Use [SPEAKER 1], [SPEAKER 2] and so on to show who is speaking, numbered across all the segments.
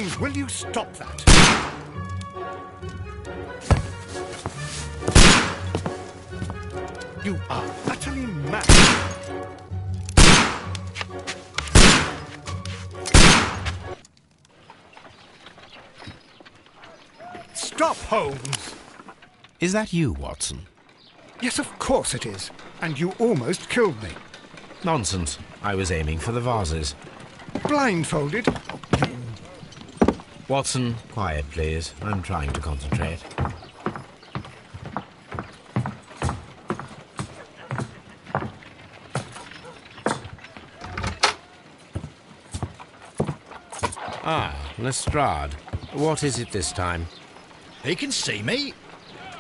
[SPEAKER 1] Holmes, will you stop that? You are utterly mad. Stop, Holmes!
[SPEAKER 2] Is that you, Watson?
[SPEAKER 1] Yes, of course it is. And you almost killed me.
[SPEAKER 2] Nonsense. I was aiming for the vases.
[SPEAKER 1] Blindfolded?
[SPEAKER 2] Watson, quiet, please. I'm trying to concentrate. Ah, Lestrade. What is it this time?
[SPEAKER 3] He can see me.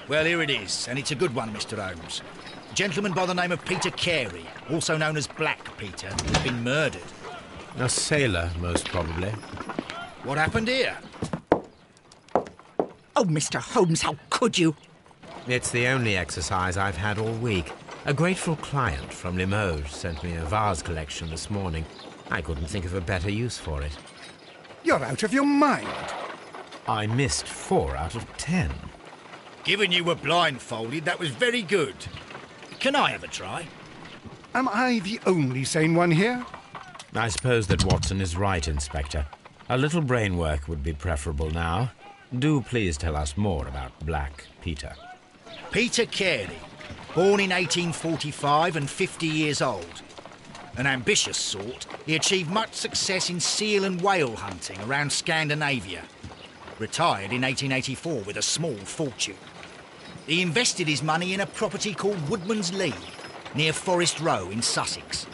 [SPEAKER 3] Well, here it is, and it's a good one, Mr. Holmes. A gentleman by the name of Peter Carey, also known as Black Peter, has been murdered.
[SPEAKER 2] A sailor, most probably.
[SPEAKER 3] What happened here?
[SPEAKER 4] Oh, Mr. Holmes, how could you?
[SPEAKER 2] It's the only exercise I've had all week. A grateful client from Limoges sent me a vase collection this morning. I couldn't think of a better use for it.
[SPEAKER 1] You're out of your mind.
[SPEAKER 2] I missed 4 out of 10.
[SPEAKER 3] Given you were blindfolded, that was very good. Can I have a try?
[SPEAKER 1] Am I the only sane one here?
[SPEAKER 2] I suppose that Watson is right, Inspector. A little brain work would be preferable now. Do please tell us more about Black Peter.
[SPEAKER 3] Peter Carey, born in 1845 and 50 years old. An ambitious sort, he achieved much success in seal and whale hunting around Scandinavia. Retired in 1884 with a small fortune. He invested his money in a property called Woodman's Lee, near Forest Row in Sussex.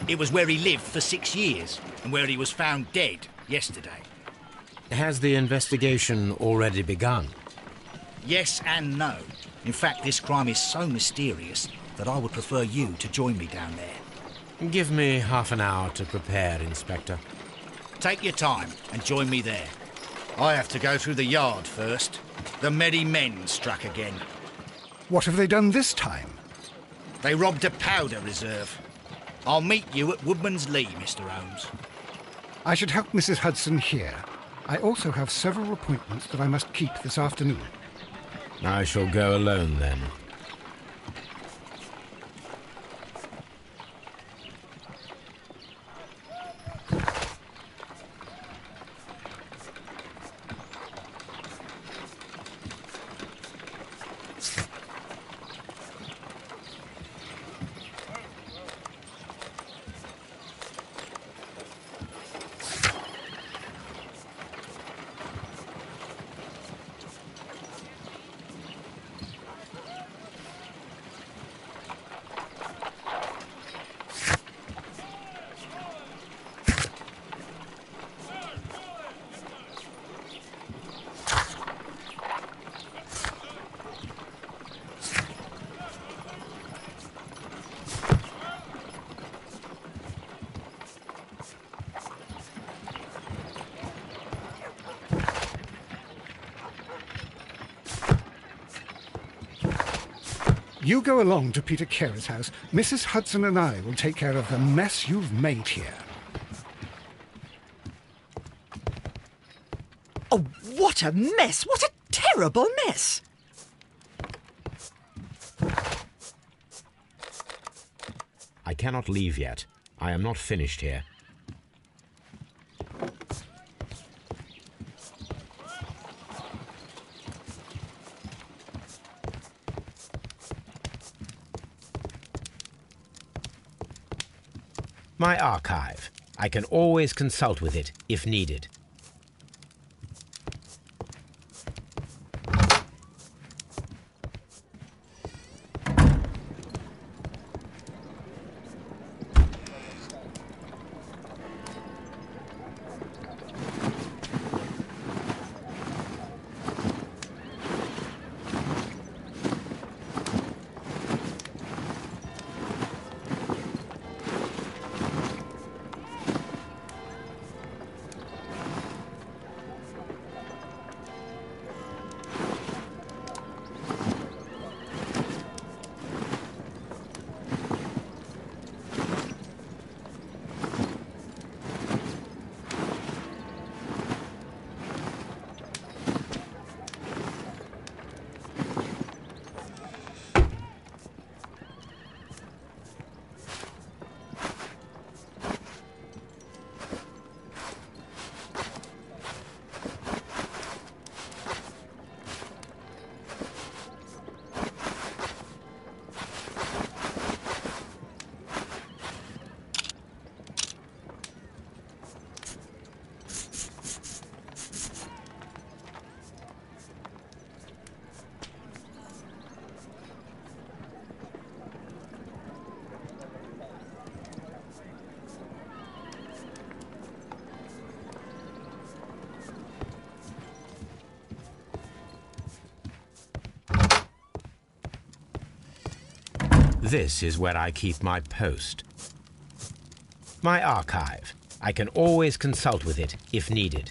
[SPEAKER 3] It was where he lived for 6 years, and where he was found dead yesterday.
[SPEAKER 2] Has the investigation already begun?
[SPEAKER 3] Yes and no. In fact, this crime is so mysterious that I would prefer you to join me down there.
[SPEAKER 2] Give me half an hour to prepare, Inspector.
[SPEAKER 3] Take your time and join me there. I have to go through the yard first. The merry men struck again.
[SPEAKER 1] What have they done this time?
[SPEAKER 3] They robbed a powder reserve. I'll meet you at Woodman's Lee, Mr. Holmes.
[SPEAKER 1] I should help Mrs. Hudson here. I also have several appointments that I must keep this afternoon.
[SPEAKER 2] I shall go alone, then.
[SPEAKER 1] You go along to Peter Carey's house. Mrs. Hudson and I will take care of the mess you've made here.
[SPEAKER 4] Oh, what a mess! What a terrible mess!
[SPEAKER 2] I cannot leave yet. I am not finished here. My archive. I can always consult with it if needed. This is where I keep my post. My archive. I can always consult with it if needed.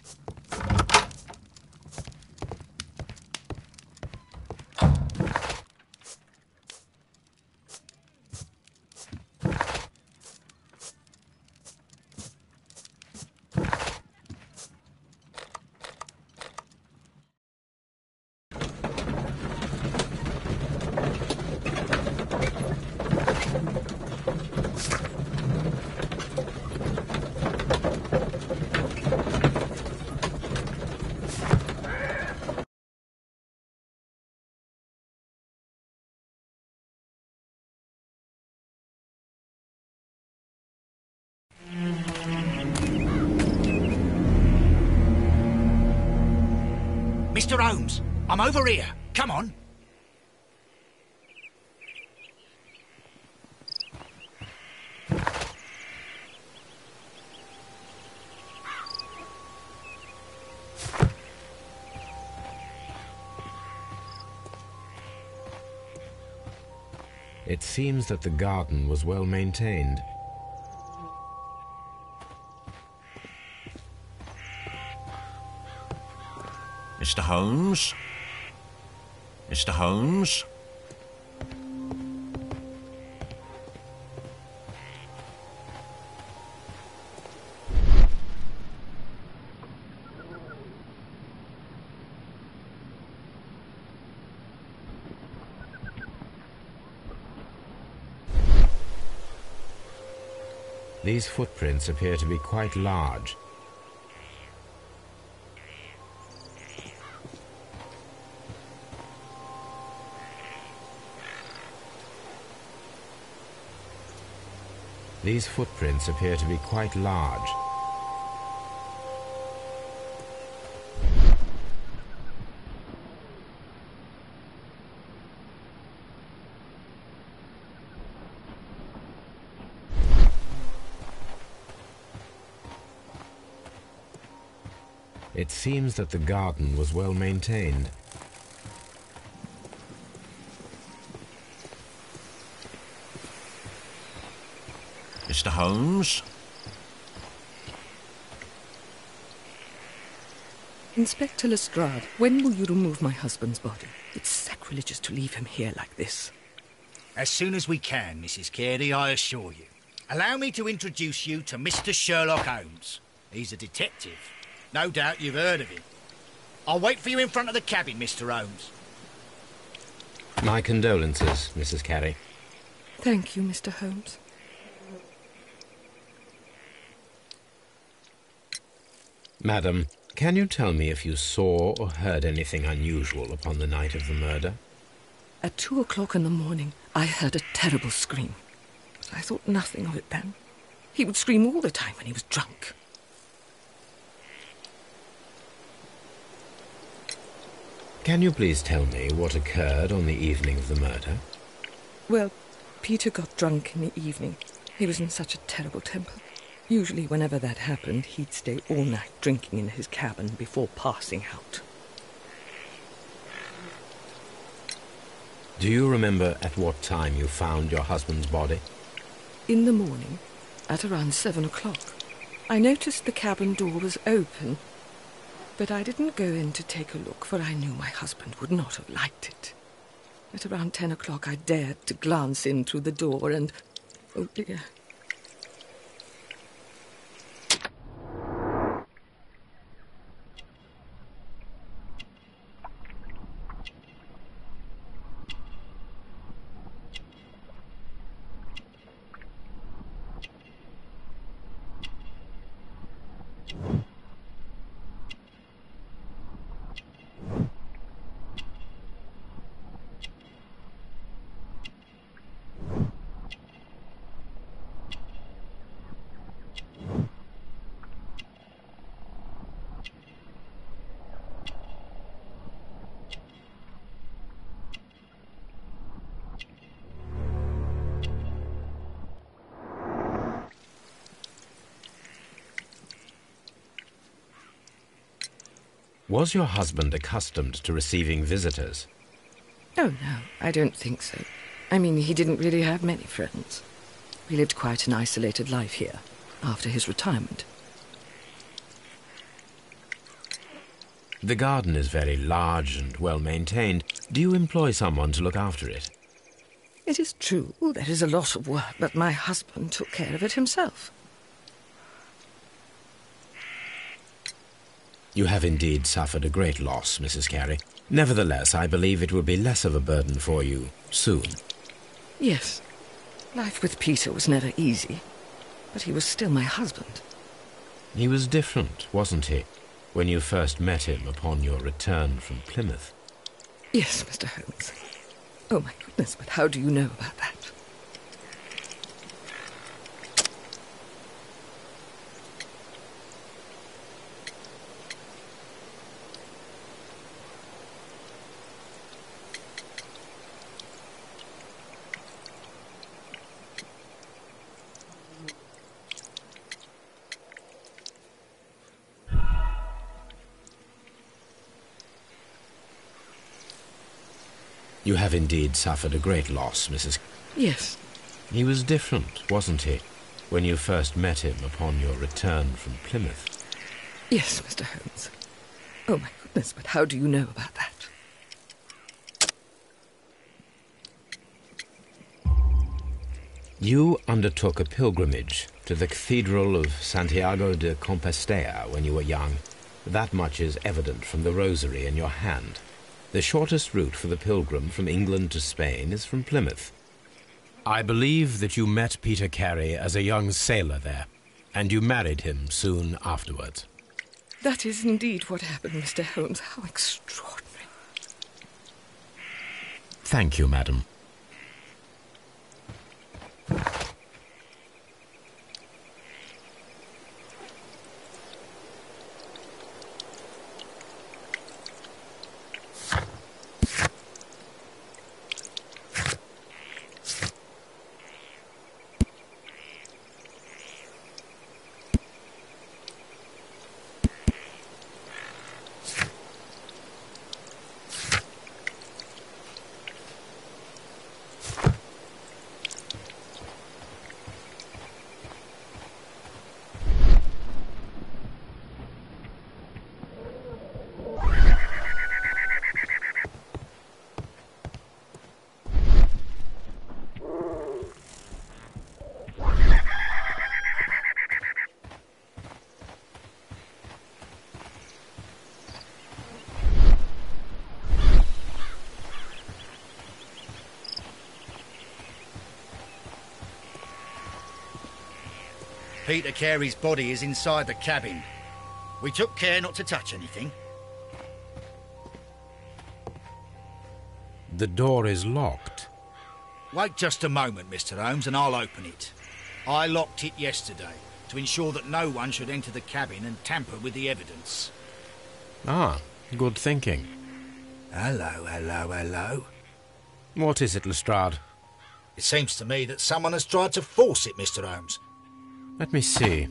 [SPEAKER 3] Mr. Holmes, I'm over here. Come on.
[SPEAKER 2] It seems that the garden was well maintained.
[SPEAKER 5] Mr. Holmes? Mr. Holmes?
[SPEAKER 2] These footprints appear to be quite large. These footprints appear to be quite large. It seems that the garden was well maintained.
[SPEAKER 5] Mr. Holmes?
[SPEAKER 4] Inspector Lestrade, when will you remove my husband's body? It's sacrilegious to leave him here like this.
[SPEAKER 3] As soon as we can, Mrs. Carey, I assure you. Allow me to introduce you to Mr. Sherlock Holmes. He's a detective. No doubt you've heard of him. I'll wait for you in front of the cabin, Mr. Holmes.
[SPEAKER 2] My condolences, Mrs. Carey.
[SPEAKER 4] Thank you, Mr. Holmes.
[SPEAKER 2] Madam, can you tell me if you saw or heard anything unusual upon the night of the murder?
[SPEAKER 4] At 2 o'clock in the morning, I heard a terrible scream. But I thought nothing of it then. He would scream all the time when he was drunk.
[SPEAKER 2] Can you please tell me what occurred on the evening of the murder?
[SPEAKER 4] Well, Peter got drunk in the evening. He was in such a terrible temper. Usually whenever that happened, he'd stay all night drinking in his cabin before passing out.
[SPEAKER 2] Do you remember at what time you found your husband's body?
[SPEAKER 4] In the morning, at around 7 o'clock, I noticed the cabin door was open, but I didn't go in to take a look, for I knew my husband would not have liked it. At around 10 o'clock, I dared to glance in through the door and... oh dear.
[SPEAKER 2] Was your husband accustomed to receiving visitors?
[SPEAKER 4] Oh, no, I don't think so. I mean, he didn't really have many friends. He lived quite an isolated life here, after his retirement.
[SPEAKER 2] The garden is very large and well maintained. Do you employ someone to look after it?
[SPEAKER 4] It is true, there is a lot of work, but my husband took care of it himself.
[SPEAKER 2] You have indeed suffered a great loss, Mrs. Carey. Nevertheless, I believe it will be less of a burden for you soon.
[SPEAKER 4] Yes. Life with Peter was never easy, but he was still my husband.
[SPEAKER 2] He was different, wasn't he, when you first met him upon your return from Plymouth?
[SPEAKER 4] Yes, Mr. Holmes. Oh, my goodness, but how do you know about that?
[SPEAKER 2] You have indeed suffered a great loss, Mrs.
[SPEAKER 4] Yes.
[SPEAKER 2] He was different, wasn't he, when you first met him upon your return from Plymouth?
[SPEAKER 4] Yes, Mr. Holmes. Oh, my goodness, but how do you know about that?
[SPEAKER 2] You undertook a pilgrimage to the Cathedral of Santiago de Compostela when you were young. That much is evident from the rosary in your hand. The shortest route for the pilgrim from England to Spain is from Plymouth. I believe that you met Peter Carey as a young sailor there, and you married him soon afterwards.
[SPEAKER 4] That is indeed what happened, Mr. Holmes. How extraordinary.
[SPEAKER 2] Thank you, madam.
[SPEAKER 3] Peter Carey's body is inside the cabin. We took care not to touch anything.
[SPEAKER 2] The door is locked.
[SPEAKER 3] Wait just a moment, Mr. Holmes, and I'll open it. I locked it yesterday to ensure that no one should enter the cabin and tamper with the evidence.
[SPEAKER 2] Ah, good thinking.
[SPEAKER 3] Hello, hello, hello.
[SPEAKER 2] What is it, Lestrade?
[SPEAKER 3] It seems to me that someone has tried to force it, Mr. Holmes.
[SPEAKER 2] Let me see.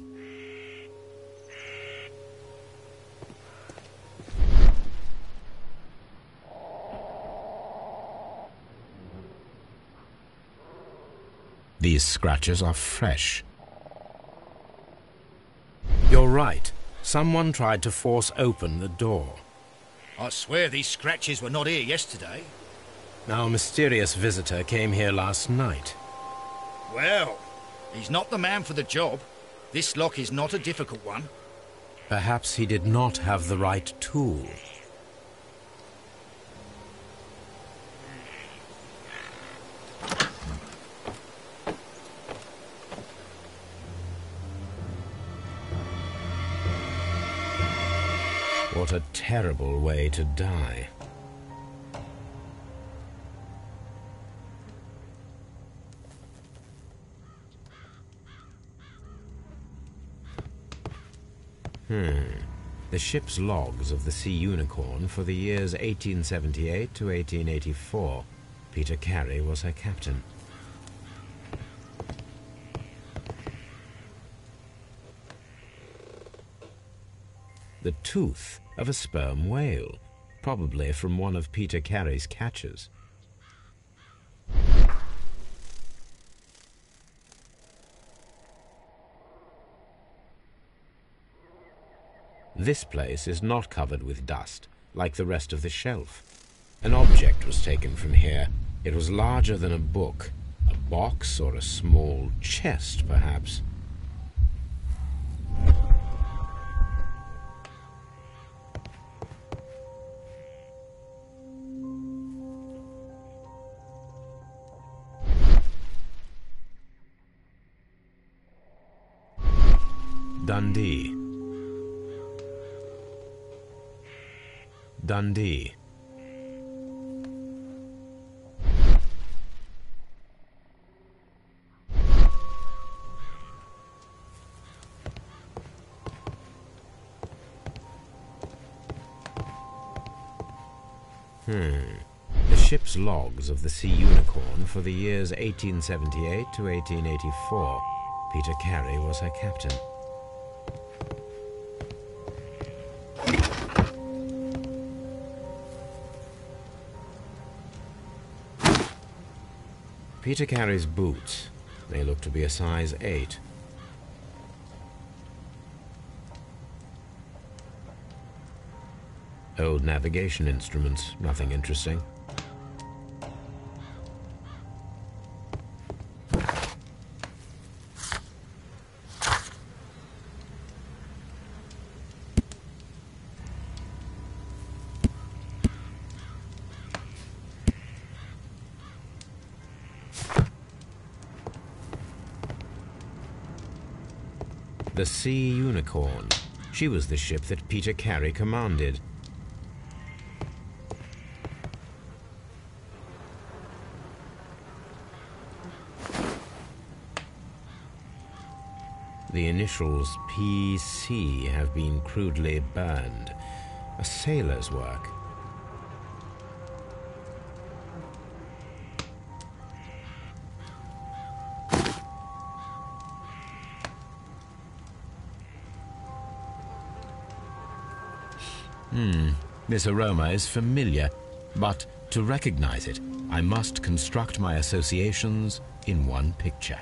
[SPEAKER 2] These scratches are fresh. You're right. Someone tried to force open the door.
[SPEAKER 3] I swear these scratches were not here yesterday.
[SPEAKER 2] Our mysterious visitor came here last night.
[SPEAKER 3] Well, he's not the man for the job. This lock is not a difficult one.
[SPEAKER 2] Perhaps he did not have the right tool. What a terrible way to die. The ship's logs of the Sea Unicorn for the years 1878 to 1884. Peter Carey was her captain. The tooth of a sperm whale, probably from one of Peter Carey's catches. This place is not covered with dust, like the rest of the shelf. An object was taken from here. It was larger than a book, a box or a small chest, perhaps. Dundee. Dundee. The ship's logs of the Sea Unicorn for the years 1878 to 1884. Peter Carey was her captain. Peter Carey's boots. They look to be a size 8. Old navigation instruments, nothing interesting. The Sea Unicorn. She was the ship that Peter Carey commanded. The initials PC have been crudely burned. A sailor's work. This aroma is familiar, but to recognize it, I must construct my associations in one picture.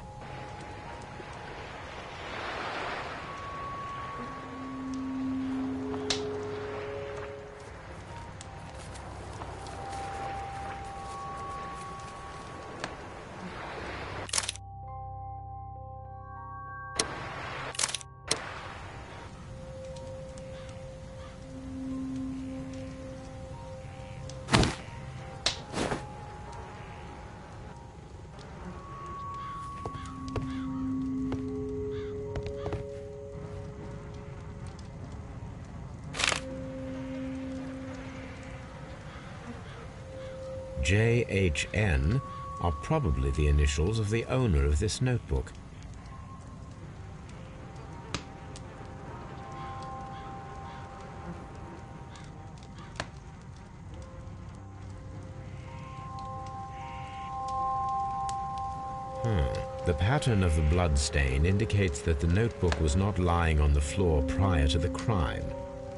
[SPEAKER 2] JHN are probably the initials of the owner of this notebook. The pattern of the blood stain indicates that the notebook was not lying on the floor prior to the crime,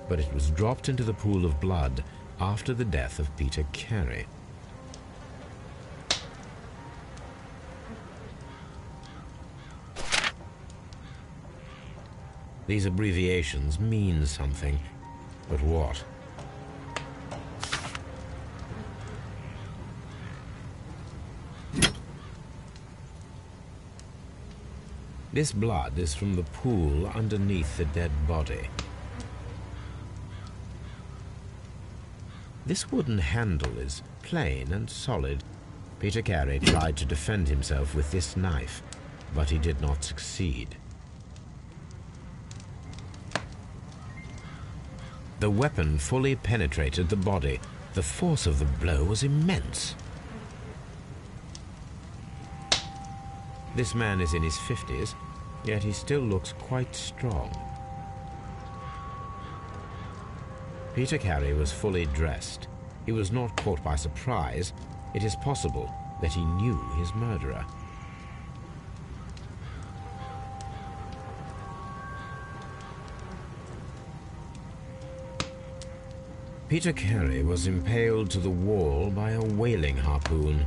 [SPEAKER 2] but it was dropped into the pool of blood after the death of Peter Carey. These abbreviations mean something, but what? This blood is from the pool underneath the dead body. This wooden handle is plain and solid. Peter Carey tried to defend himself with this knife, but he did not succeed. The weapon fully penetrated the body. The force of the blow was immense. This man is in his 50s, yet he still looks quite strong. Peter Carey was fully dressed. He was not caught by surprise. It is possible that he knew his murderer. Peter Carey was impaled to the wall by a whaling harpoon.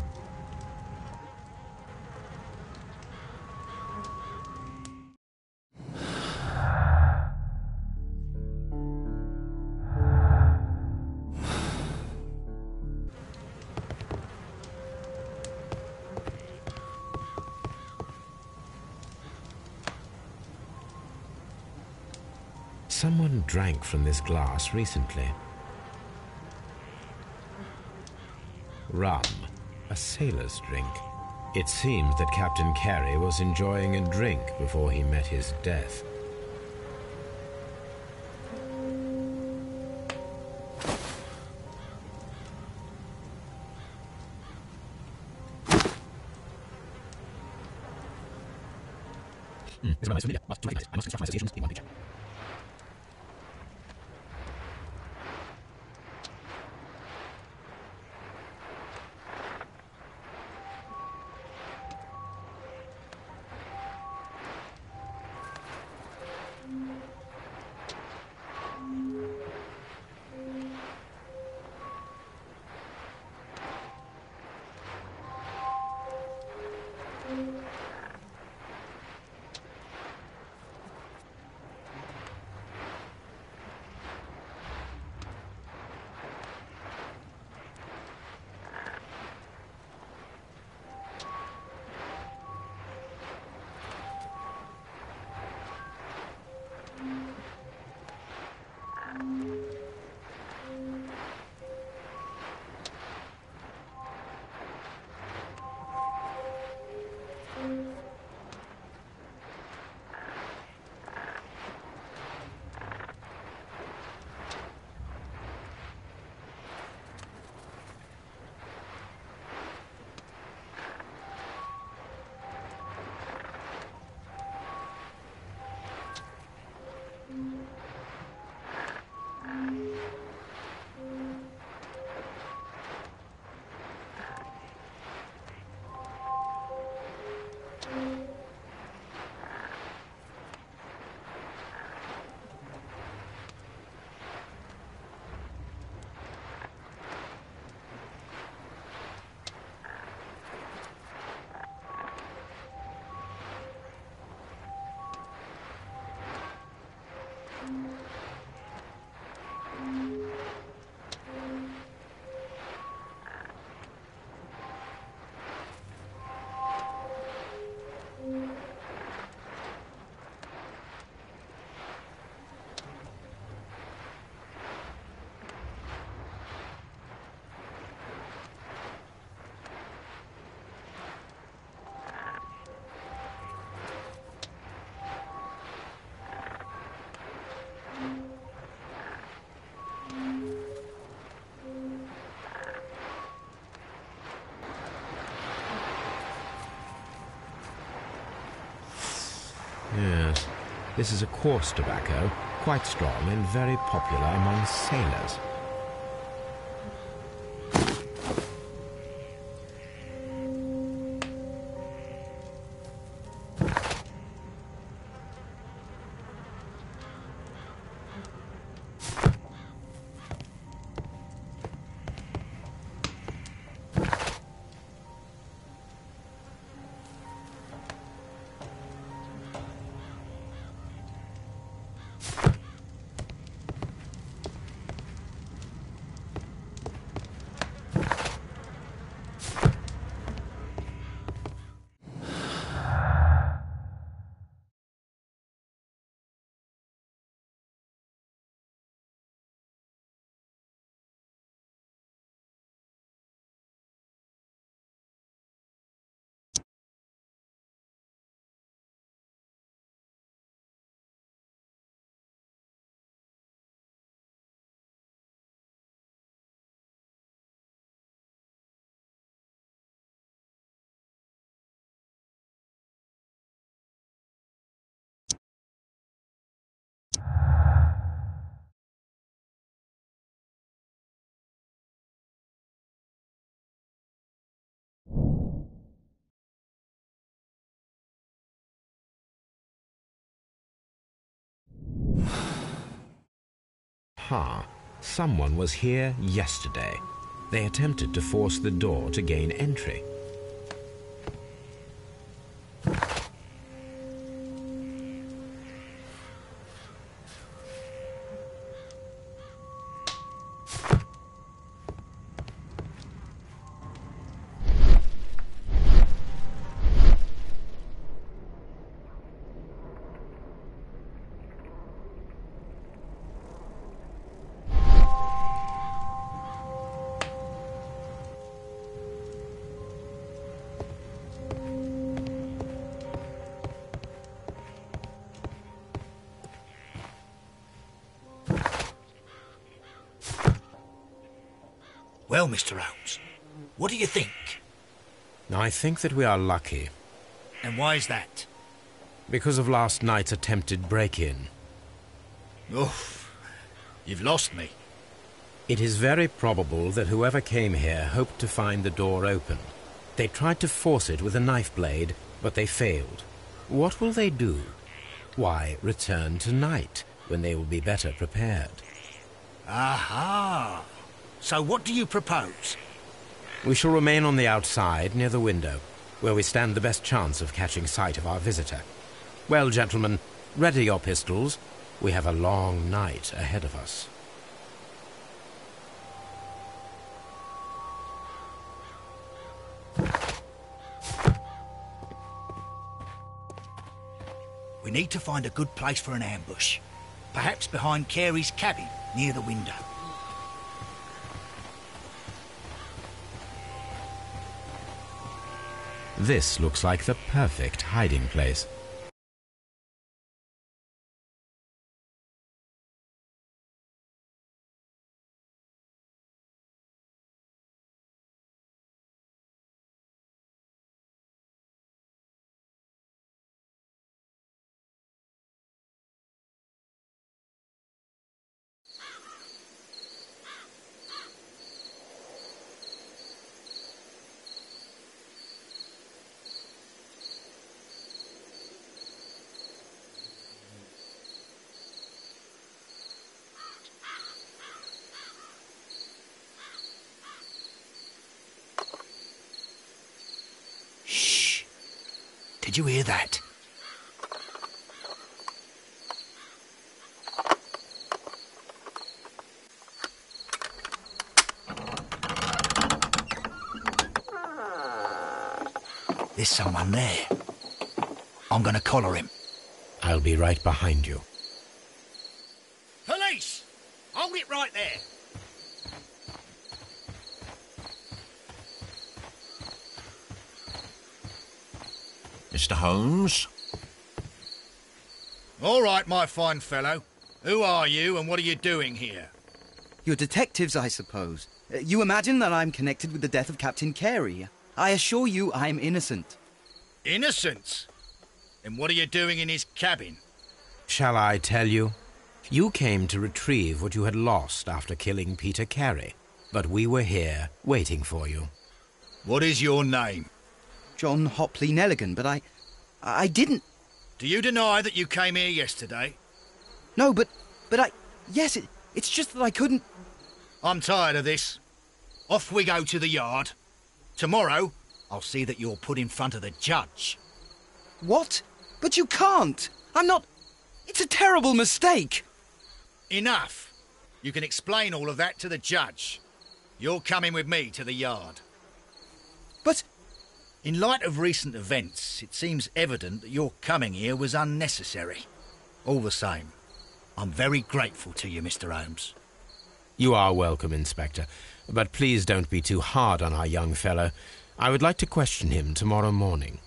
[SPEAKER 2] Someone drank from this glass recently. Rum, a sailor's drink. It seems that Captain Carey was enjoying a drink before he met his death. Yes, this is a coarse tobacco, quite strong and very popular among sailors. Someone was here yesterday. They attempted to force the door to gain entry.
[SPEAKER 3] Well, Mr. Holmes, what do you think?
[SPEAKER 2] I think that we are lucky,
[SPEAKER 3] And why is that?
[SPEAKER 2] because of last night's attempted break-in.
[SPEAKER 3] Oof, you've lost me.
[SPEAKER 2] It is very probable that whoever came here hoped to find the door open. They tried to force it with a knife blade, but they failed. What will they do? Why, return tonight, when they will be better prepared.
[SPEAKER 3] Aha! So what do you propose?
[SPEAKER 2] We shall remain on the outside, near the window, where we stand the best chance of catching sight of our visitor. Well, gentlemen, ready your pistols. We have a long night ahead of us.
[SPEAKER 3] We need to find a good place for an ambush. Perhaps behind Carey's cabin, near the window.
[SPEAKER 2] This looks like the perfect hiding place.
[SPEAKER 3] Shh! Did you hear that? There's someone there. I'm gonna collar him.
[SPEAKER 2] I'll be right behind you.
[SPEAKER 3] Police! Hold it right there.
[SPEAKER 5] Mr. Holmes?
[SPEAKER 3] All right, my fine fellow. Who are you and what are you doing here?
[SPEAKER 6] You're detectives, I suppose. You imagine that I'm connected with the death of Captain Carey. I assure you I'm innocent.
[SPEAKER 3] Innocent? And what are you doing in his cabin?
[SPEAKER 2] Shall I tell you? You came to retrieve what you had lost after killing Peter Carey, but we were here, waiting for you.
[SPEAKER 3] What is your name?
[SPEAKER 6] John Hopley Nelligan, but I didn't...
[SPEAKER 3] Do you deny that you came here yesterday?
[SPEAKER 6] No, but yes, it's just that I couldn't...
[SPEAKER 3] I'm tired of this. Off we go to the yard. Tomorrow, I'll see that you're put in front of the judge.
[SPEAKER 6] What? But you can't! I'm not... It's a terrible mistake!
[SPEAKER 3] Enough. You can explain all of that to the judge. You're coming with me to the yard.
[SPEAKER 6] But...
[SPEAKER 3] In light of recent events, it seems evident that your coming here was unnecessary. All the same, I'm very grateful to you, Mr. Holmes.
[SPEAKER 2] You are welcome, Inspector, but please don't be too hard on our young fellow. I would like to question him tomorrow morning.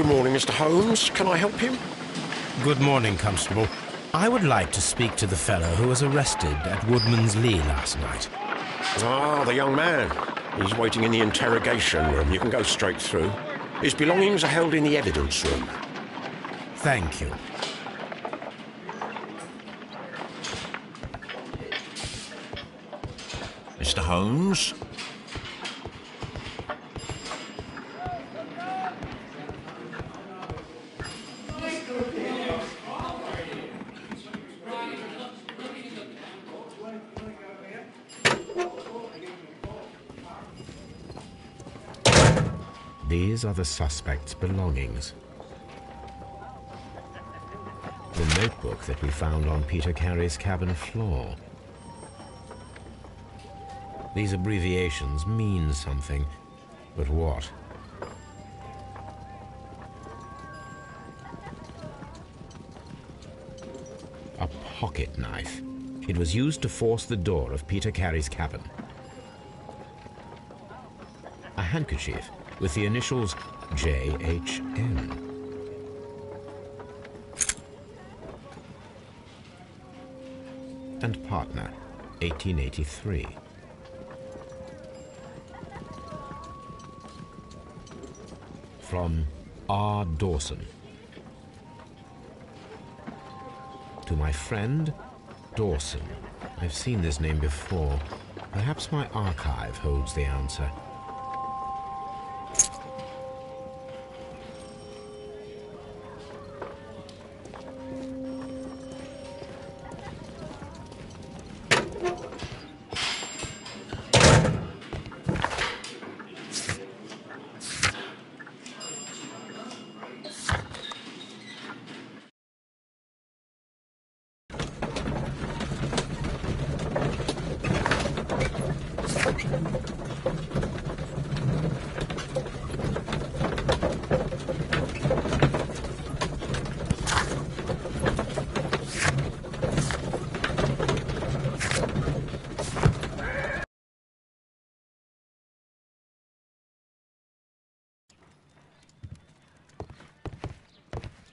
[SPEAKER 7] Good morning, Mr. Holmes. Can I help you?
[SPEAKER 2] Good morning, Constable. I would like to speak to the fellow who was arrested at Woodman's Lee last night.
[SPEAKER 7] Ah, the young man. He's waiting in the interrogation room. You can go straight through. His belongings are held in the evidence room.
[SPEAKER 2] Thank you.
[SPEAKER 5] Mr. Holmes?
[SPEAKER 2] These are the suspect's belongings. The notebook that we found on Peter Carey's cabin floor. These abbreviations mean something, but what? A pocket knife. It was used to force the door of Peter Carey's cabin. A handkerchief with the initials JHN. And partner, 1883. From R. Dawson. To my friend, Dawson. I've seen this name before. Perhaps my archive holds the answer.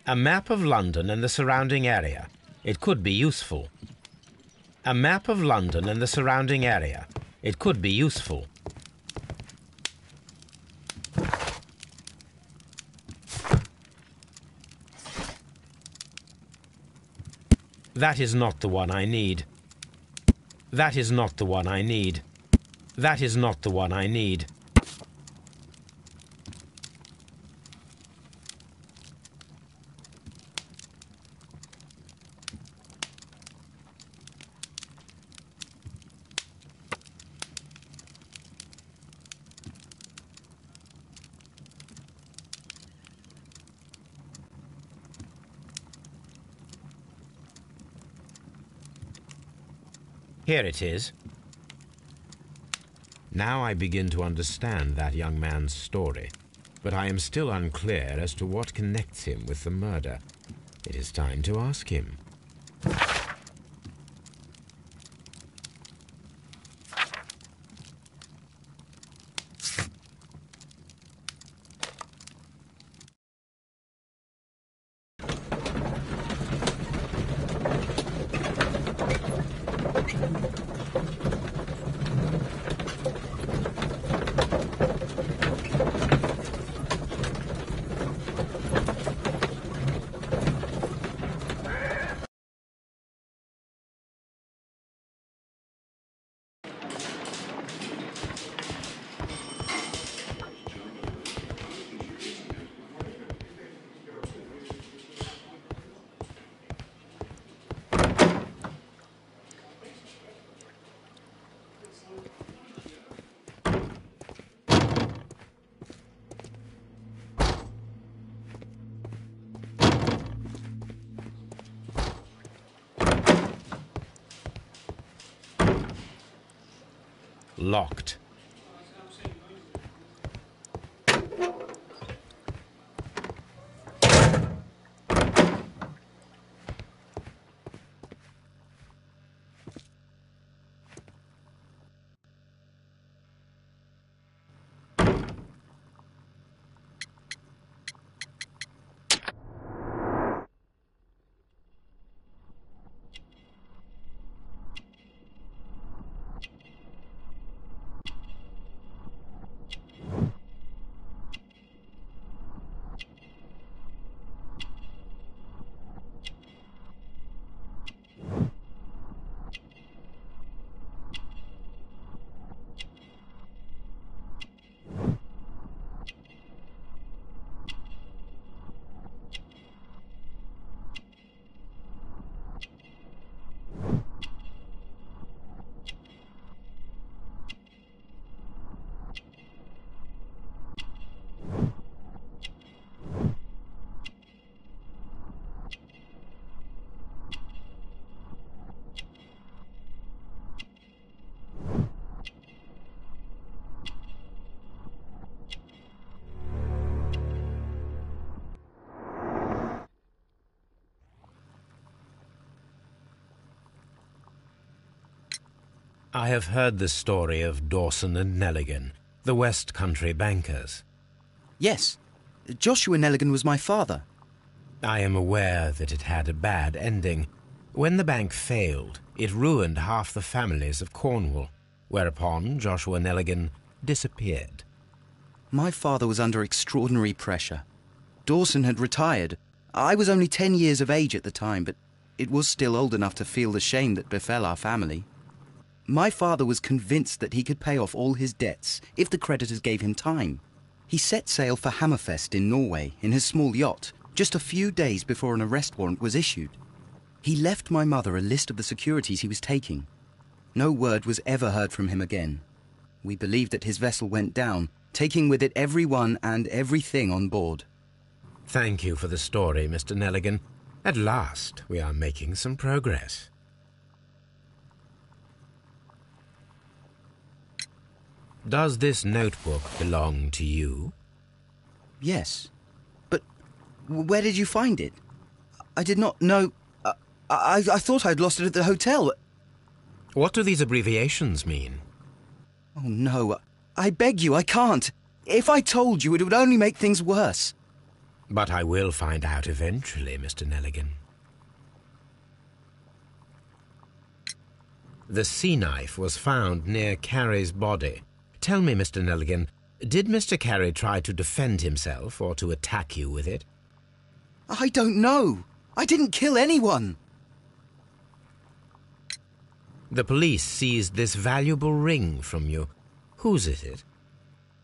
[SPEAKER 2] A map of London and the surrounding area. It could be useful. A map of London and the surrounding area. It could be useful. That is not the one I need. That is not the one I need. That is not the one I need. Here it is. Now I begin to understand that young man's story, but I am still unclear as to what connects him with the murder. It is time to ask him. Locked. I have heard the story of Dawson and Nelligan, the West Country bankers.
[SPEAKER 6] Yes, Joshua Nelligan was my father.
[SPEAKER 2] I am aware that it had a bad ending. When the bank failed, it ruined half the families of Cornwall, whereupon Joshua Nelligan disappeared.
[SPEAKER 6] My father was under extraordinary pressure. Dawson had retired. I was only 10 years of age at the time, but it was still old enough to feel the shame that befell our family. My father was convinced that he could pay off all his debts if the creditors gave him time. He set sail for Hammerfest in Norway in his small yacht, just a few days before an arrest warrant was issued. He left my mother a list of the securities he was taking. No word was ever heard from him again. We believe that his vessel went down, taking with it everyone and everything on board.
[SPEAKER 2] Thank you for the story, Mr. Nelligan. At last, we are making some progress. Does this notebook belong to you?
[SPEAKER 6] Yes. But where did you find it? I did not know... I thought I'd lost it at the hotel.
[SPEAKER 2] What do these abbreviations mean?
[SPEAKER 6] Oh, no. I beg you, I can't. If I told you, it would only make things worse.
[SPEAKER 2] But I will find out eventually, Mr. Nelligan. The sea knife was found near Carey's body. Tell me, Mr. Nelligan, did Mr. Carey try to defend himself or to attack you with it?
[SPEAKER 6] I don't know. I didn't kill anyone.
[SPEAKER 2] The police seized this valuable ring from you. Whose is it?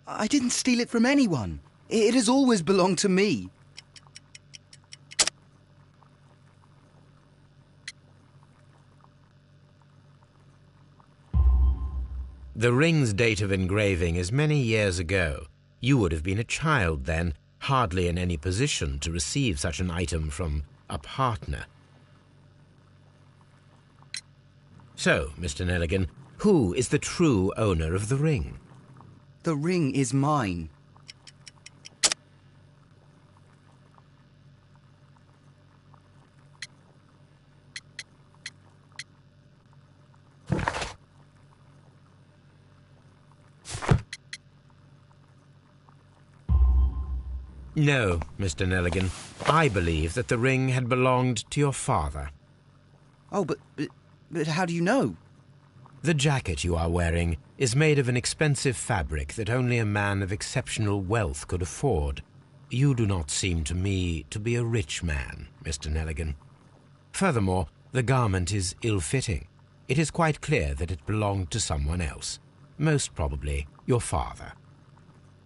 [SPEAKER 6] I didn't steal it from anyone. It has always belonged to me.
[SPEAKER 2] The ring's date of engraving is many years ago. You would have been a child then, hardly in any position to receive such an item from a partner. So, Mr. Nelligan, who is the true owner of the ring?
[SPEAKER 6] The ring is mine.
[SPEAKER 2] No, Mr. Nelligan. I believe that the ring had belonged to your father.
[SPEAKER 6] Oh, but how do you know?
[SPEAKER 2] The jacket you are wearing is made of an expensive fabric that only a man of exceptional wealth could afford. You do not seem to me to be a rich man, Mr. Nelligan. Furthermore, the garment is ill-fitting. It is quite clear that it belonged to someone else, most probably your father.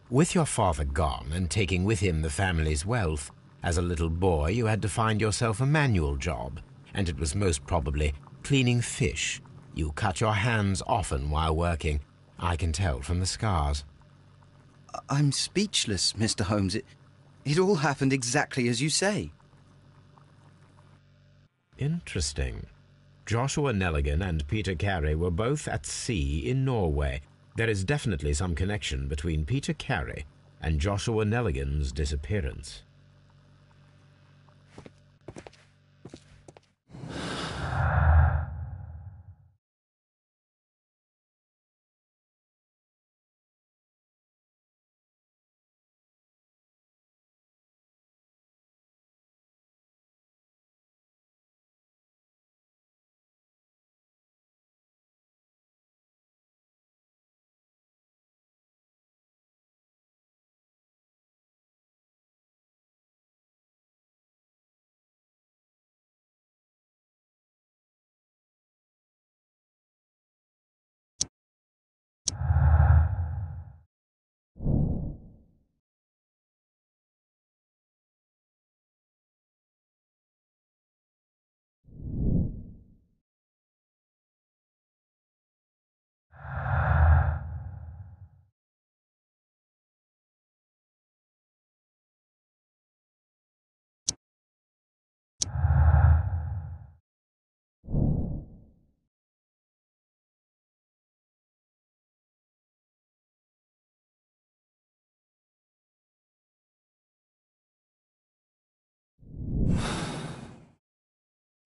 [SPEAKER 2] With your father gone and taking with him the family's wealth, as a little boy you had to find yourself a manual job, and it was most probably cleaning fish. You cut your hands often while working. I can tell from the scars.
[SPEAKER 6] I'm speechless, Mr. Holmes. It all happened exactly as you say.
[SPEAKER 2] Interesting. Joshua Nelligan and Peter Carey were both at sea in Norway. There is definitely some connection between Peter Carey and Joshua Nelligan's disappearance.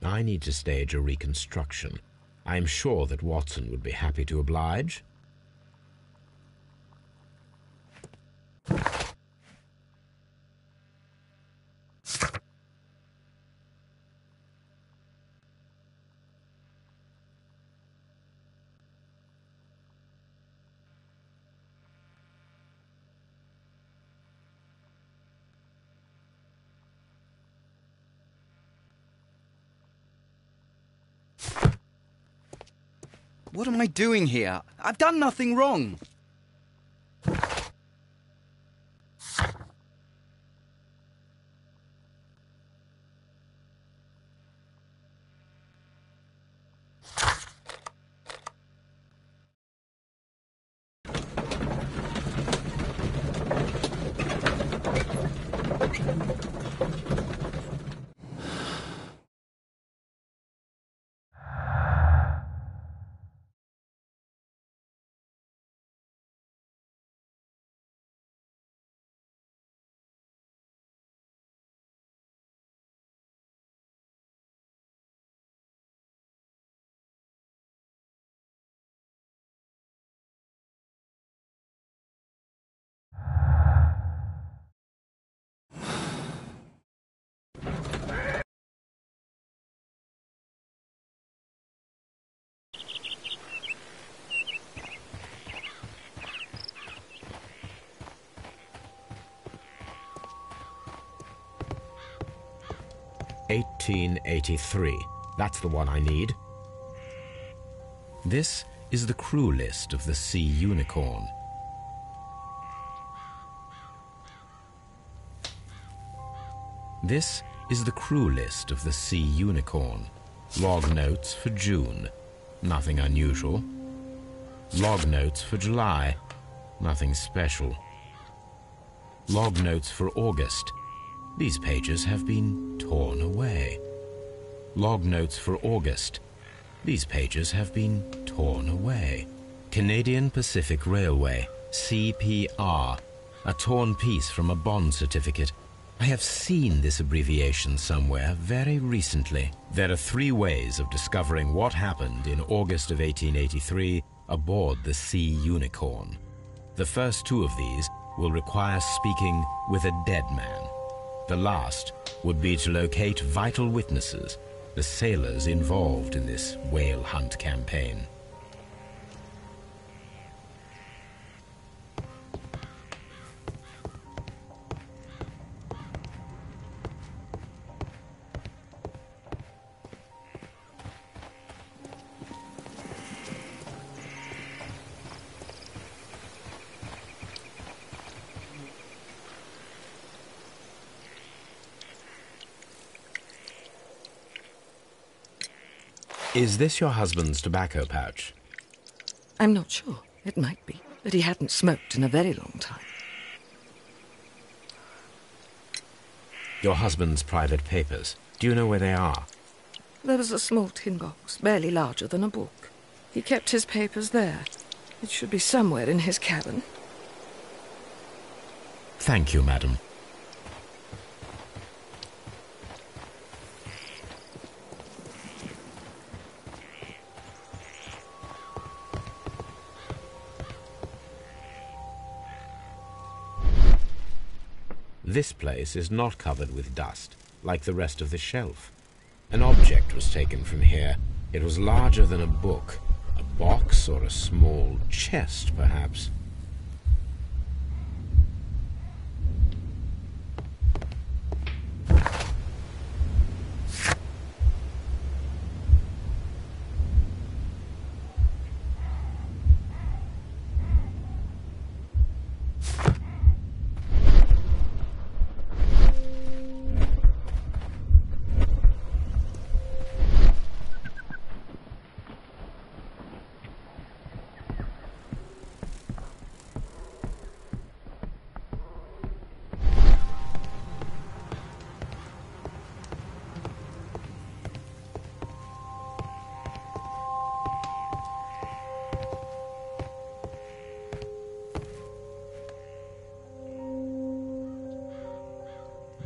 [SPEAKER 2] I need to stage a reconstruction. I'm sure that Watson would be happy to oblige.
[SPEAKER 6] What am I doing here? I've done nothing wrong.
[SPEAKER 2] "1883. That's the one I need. This is the crew list of the Sea Unicorn. This is the crew list of the Sea Unicorn. Log notes for June. Nothing unusual. Log notes for July. Nothing special. Log notes for August. These pages have been torn away. Log notes for August. These pages have been torn away. Canadian Pacific Railway, CPR. A torn piece from a bond certificate. I have seen this abbreviation somewhere very recently. There are 3 ways of discovering what happened in August of 1883 aboard the Sea Unicorn. The first 2 of these will require speaking with a dead man. The last would be to locate vital witnesses, the sailors involved in this whale hunt campaign. Is this your husband's tobacco pouch?
[SPEAKER 4] I'm not sure. It might be, but he hadn't smoked in a very long time.
[SPEAKER 2] Your husband's private papers. Do you know where they are?
[SPEAKER 4] There was a small tin box, barely larger than a book. He kept his papers there. It should be somewhere in his cabin.
[SPEAKER 2] Thank you, madam. This place is not covered with dust, like the rest of the shelf. An object was taken from here. It was larger than a book. A box or a small chest, perhaps.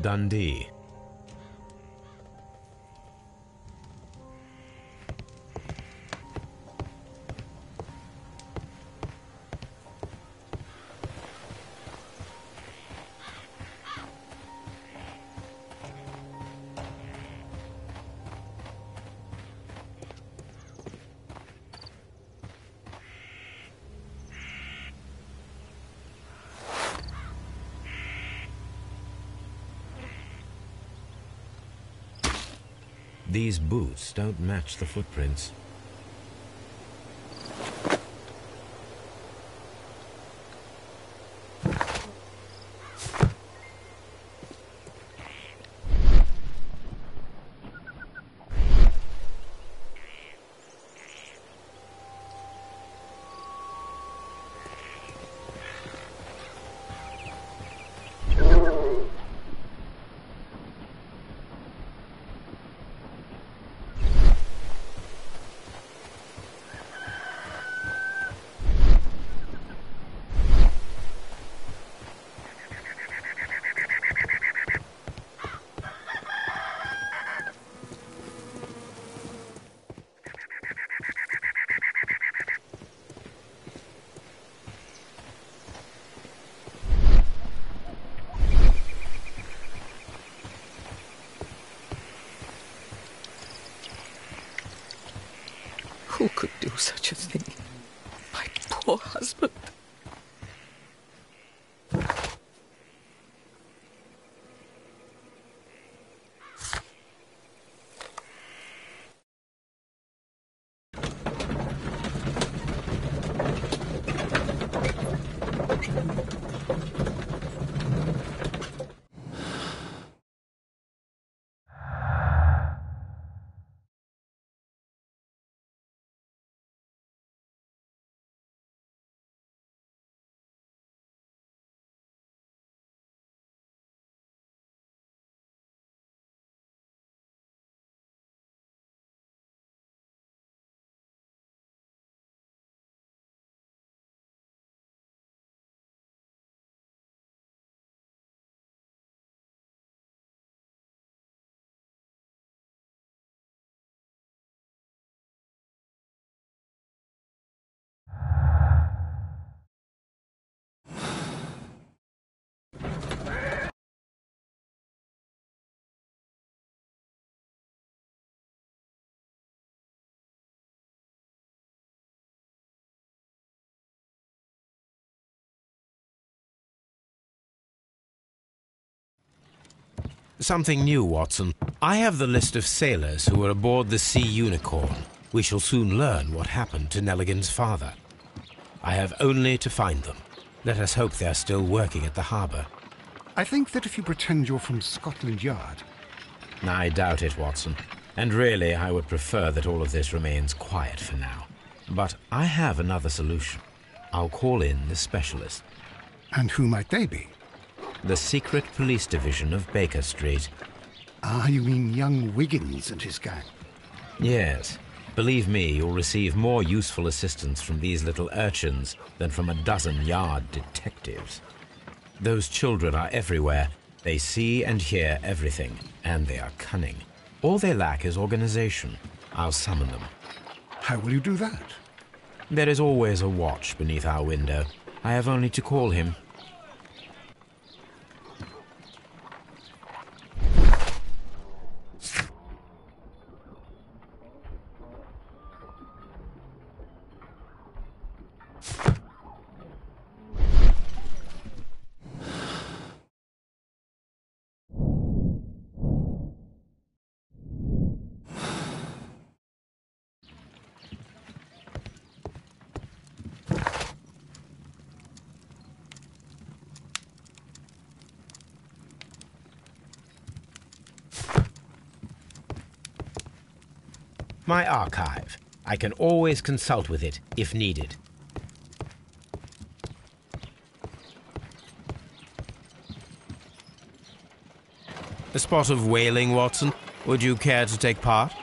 [SPEAKER 2] Dundee. These boots don't match the footprints.
[SPEAKER 4] Who could do such a thing? My poor husband.
[SPEAKER 2] Something new, Watson. I have the list of sailors who were aboard the Sea Unicorn. We shall soon learn what happened to Nelligan's father. I have only to find them. Let us hope they are still working at the harbour.
[SPEAKER 1] I think that if you pretend you're from Scotland Yard...
[SPEAKER 2] I doubt it, Watson. And really, I would prefer that all of this remains quiet for now. But I have another solution. I'll call in the specialist.
[SPEAKER 1] And who might they be?
[SPEAKER 2] The secret police division of Baker Street.
[SPEAKER 1] Ah, you mean young Wiggins and his gang?
[SPEAKER 2] Yes. Believe me, you'll receive more useful assistance from these little urchins than from a dozen yard detectives. Those children are everywhere. They see and hear everything, and they are cunning. All they lack is organization. I'll summon them.
[SPEAKER 1] How will you do that?
[SPEAKER 2] There is always a watch beneath our window. I have only to call him. My archive. I can always consult with it, if needed. A spot of whaling, Watson. Would you care to take part?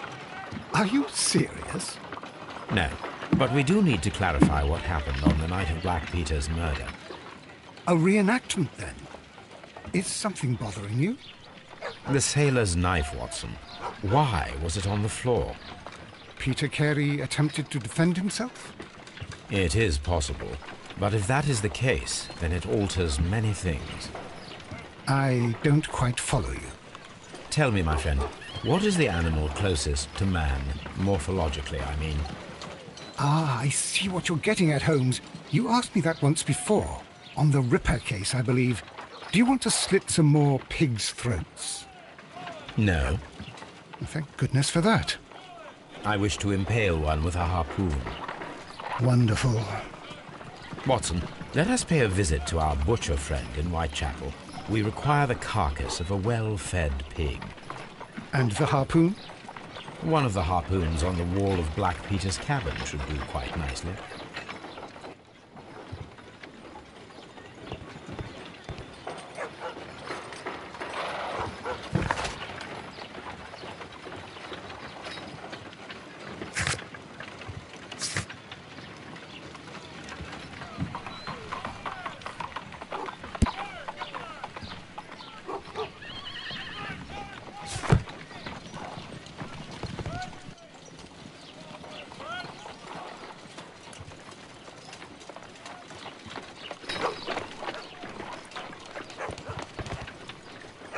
[SPEAKER 1] Are you serious?
[SPEAKER 2] No, but we do need to clarify what happened on the night of Black Peter's murder.
[SPEAKER 1] A reenactment, then? Is something bothering you?
[SPEAKER 2] The sailor's knife, Watson. Why was it on the floor?
[SPEAKER 1] Peter Carey attempted to defend himself?
[SPEAKER 2] It is possible. But if that is the case, then it alters many things.
[SPEAKER 1] I don't quite follow you.
[SPEAKER 2] Tell me, my friend, what is the animal closest to man, morphologically, I mean?
[SPEAKER 1] Ah, I see what you're getting at, Holmes. You asked me that once before. On the Ripper case, I believe. Do you want to slit some more pigs' throats?
[SPEAKER 2] No.
[SPEAKER 1] Thank goodness for that.
[SPEAKER 2] I wish to impale one with a harpoon.
[SPEAKER 1] Wonderful.
[SPEAKER 2] Watson, let us pay a visit to our butcher friend in Whitechapel. We require the carcass of a well-fed pig.
[SPEAKER 1] And the harpoon?
[SPEAKER 2] One of the harpoons on the wall of Black Peter's cabin should do quite nicely.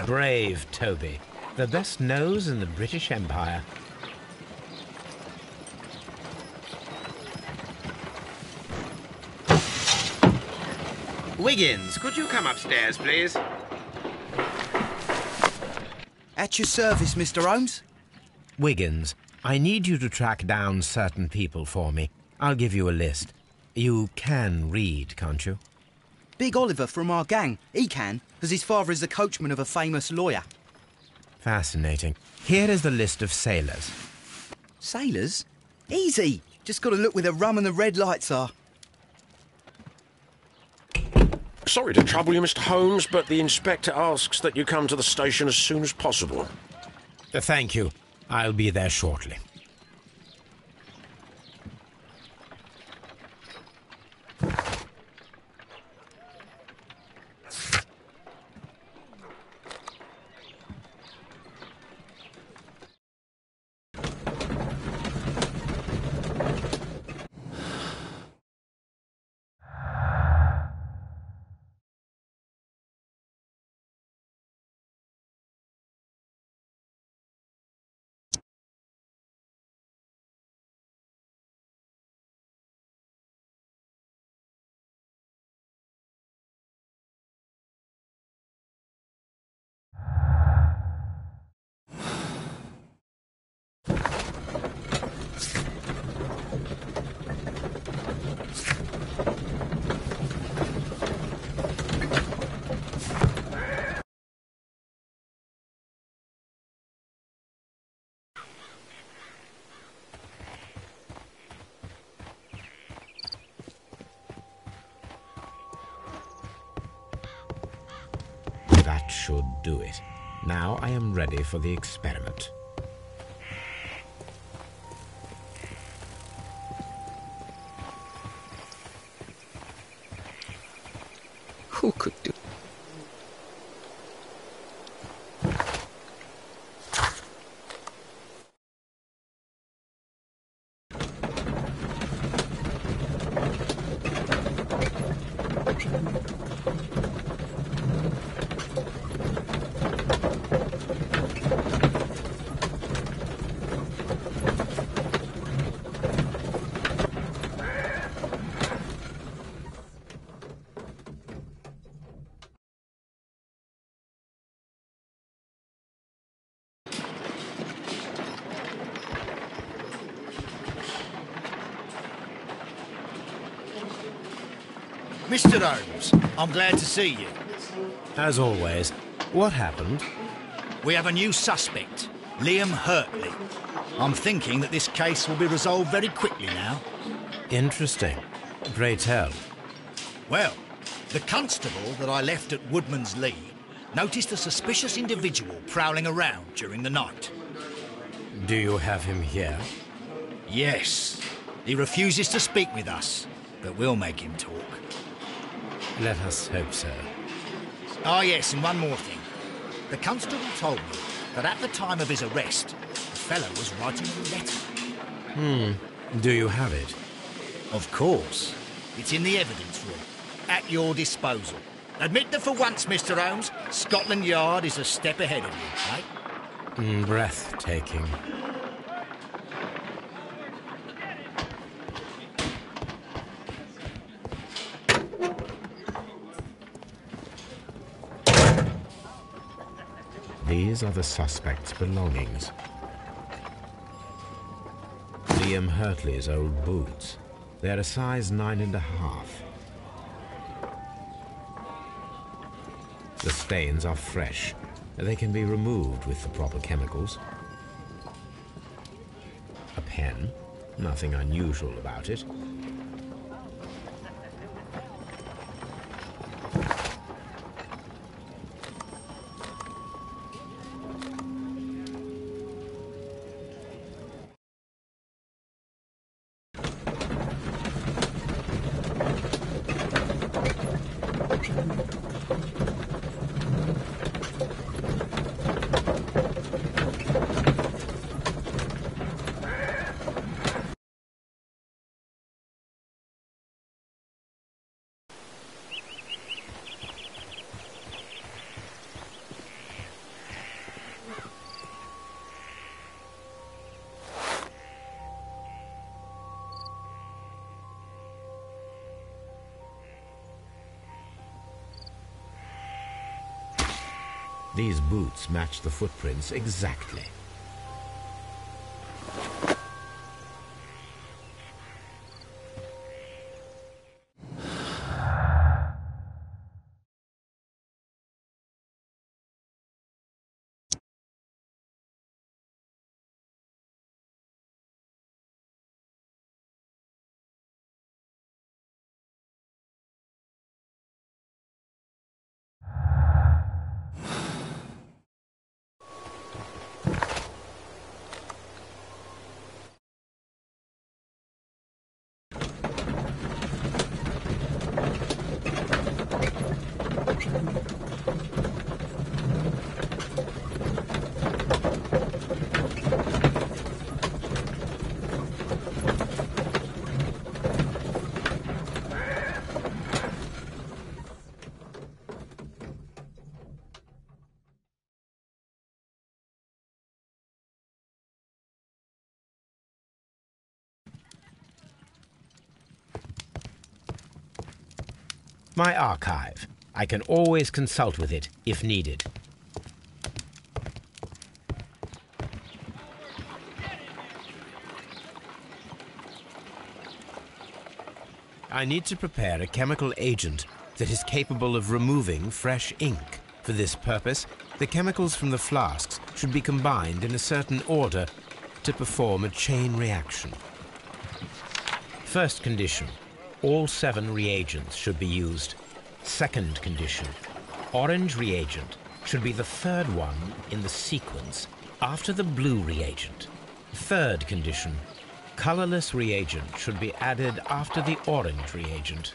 [SPEAKER 2] Brave Toby, the best nose in the British Empire.
[SPEAKER 8] Wiggins, could you come upstairs, please?
[SPEAKER 6] At your service, Mr. Holmes.
[SPEAKER 2] Wiggins, I need you to track down certain people for me. I'll give you a list. You can read, can't you?
[SPEAKER 6] Big Oliver from our gang. He can, because his father is the coachman of a famous lawyer.
[SPEAKER 2] Fascinating. Here is the list of sailors.
[SPEAKER 6] Sailors? Easy. Just got to look where the rum and the red lights are.
[SPEAKER 7] Sorry to trouble you, Mr. Holmes, but the inspector asks that you come to the station as soon as possible.
[SPEAKER 2] Thank you. I'll be there shortly. That should do it. Now I am ready for the experiment.
[SPEAKER 4] Who could do?
[SPEAKER 3] Mr. Holmes, I'm glad to see you.
[SPEAKER 2] As always, what happened?
[SPEAKER 3] We have a new suspect, Liam Hurtley. I'm thinking that this case will be resolved very quickly now.
[SPEAKER 2] Interesting. Pray tell.
[SPEAKER 3] Well, the constable that I left at Woodman's Lee noticed a suspicious individual prowling around during the night.
[SPEAKER 2] Do you have him here?
[SPEAKER 3] Yes. He refuses to speak with us, but we'll make him talk.
[SPEAKER 2] Let us hope so.
[SPEAKER 3] Ah, yes, and one more thing. The constable told me that at the time of his arrest, the fellow was writing a letter.
[SPEAKER 2] Do you have it?
[SPEAKER 3] Of course. It's in the evidence room, at your disposal. Admit that for once, Mr. Holmes, Scotland Yard is a step ahead of you, right?
[SPEAKER 2] Breathtaking. These are the suspect's belongings. William Hurtley's old boots. They're a size 9.5. The stains are fresh. They can be removed with the proper chemicals. A pen, nothing unusual about it. These boots match the footprints exactly. My archive. I can always consult with it if needed. I need to prepare a chemical agent that is capable of removing fresh ink. For this purpose, the chemicals from the flasks should be combined in a certain order to perform a chain reaction. First condition, all 7 reagents should be used. Second condition, orange reagent should be the 3rd one in the sequence after the blue reagent. Third condition, colorless reagent should be added after the orange reagent.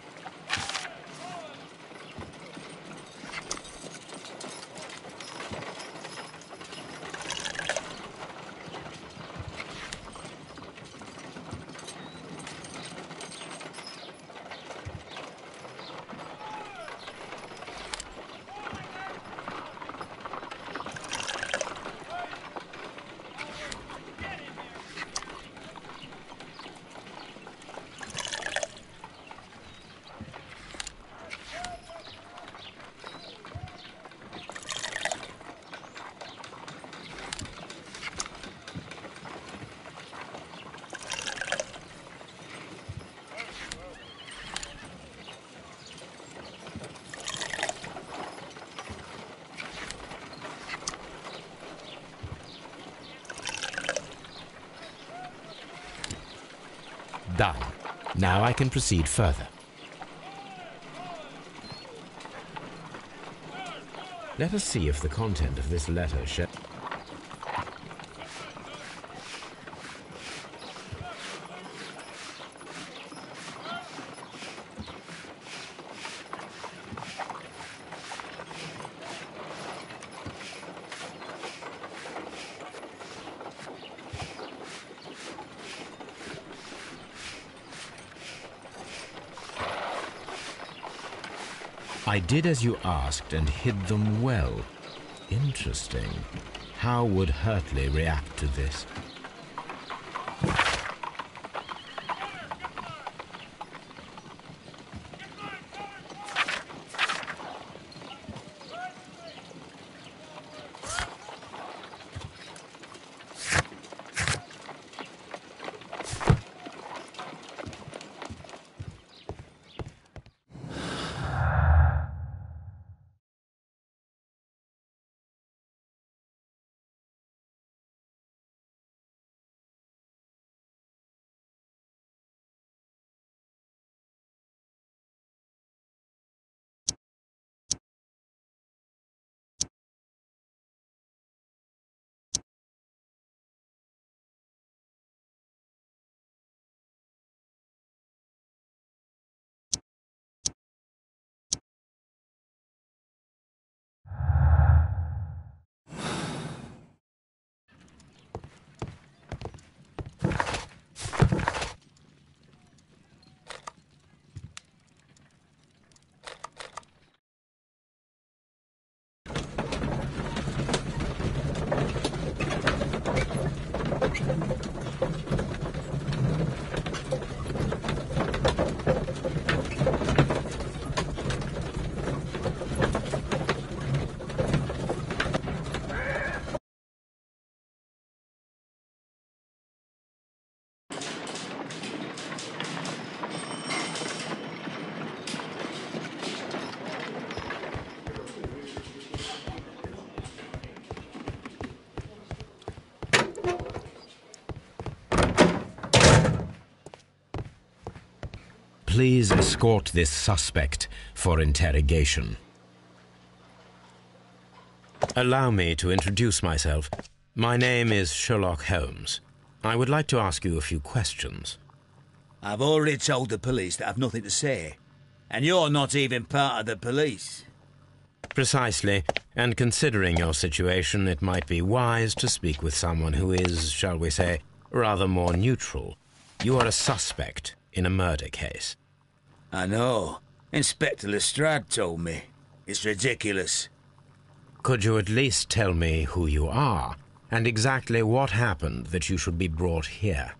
[SPEAKER 2] Done. Now I can proceed further. Let us see if the content of this letter shows. I did as you asked and hid them well. Interesting. How would Hurtley react to this? please escort this suspect for interrogation. Allow me to introduce myself. My name is Sherlock Holmes. I would like to ask you a few questions.
[SPEAKER 9] I've already told the police that I've nothing to say. And you're not even part of the police.
[SPEAKER 2] Precisely, and considering your situation, it might be wise to speak with someone who is, shall we say, rather more neutral. You are a suspect in a murder case.
[SPEAKER 9] I know. Inspector Lestrade told me. It's ridiculous.
[SPEAKER 2] Could you at least tell me who you are, and exactly what happened that you should be brought here?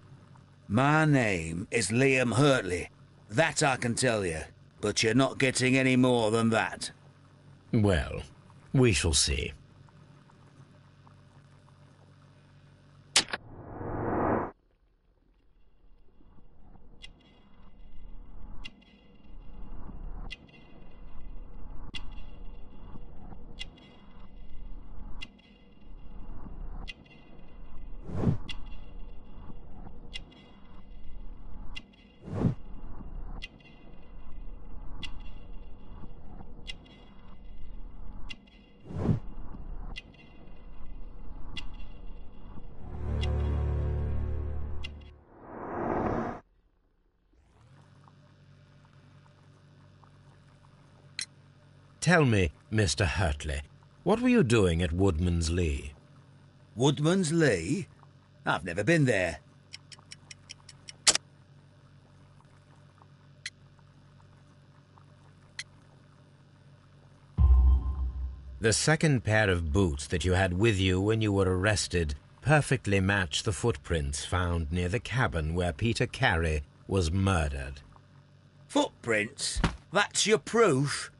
[SPEAKER 9] My name is Liam Hurtley. That I can tell you, but you're not getting any more than that.
[SPEAKER 2] Well, we shall see. Tell me, Mr. Hurtley, what were you doing at Woodman's Lee?
[SPEAKER 9] Woodman's Lee? I've never been there.
[SPEAKER 2] The second pair of boots that you had with you when you were arrested perfectly match the footprints found near the cabin where Peter Carey was murdered.
[SPEAKER 9] Footprints? That's your proof?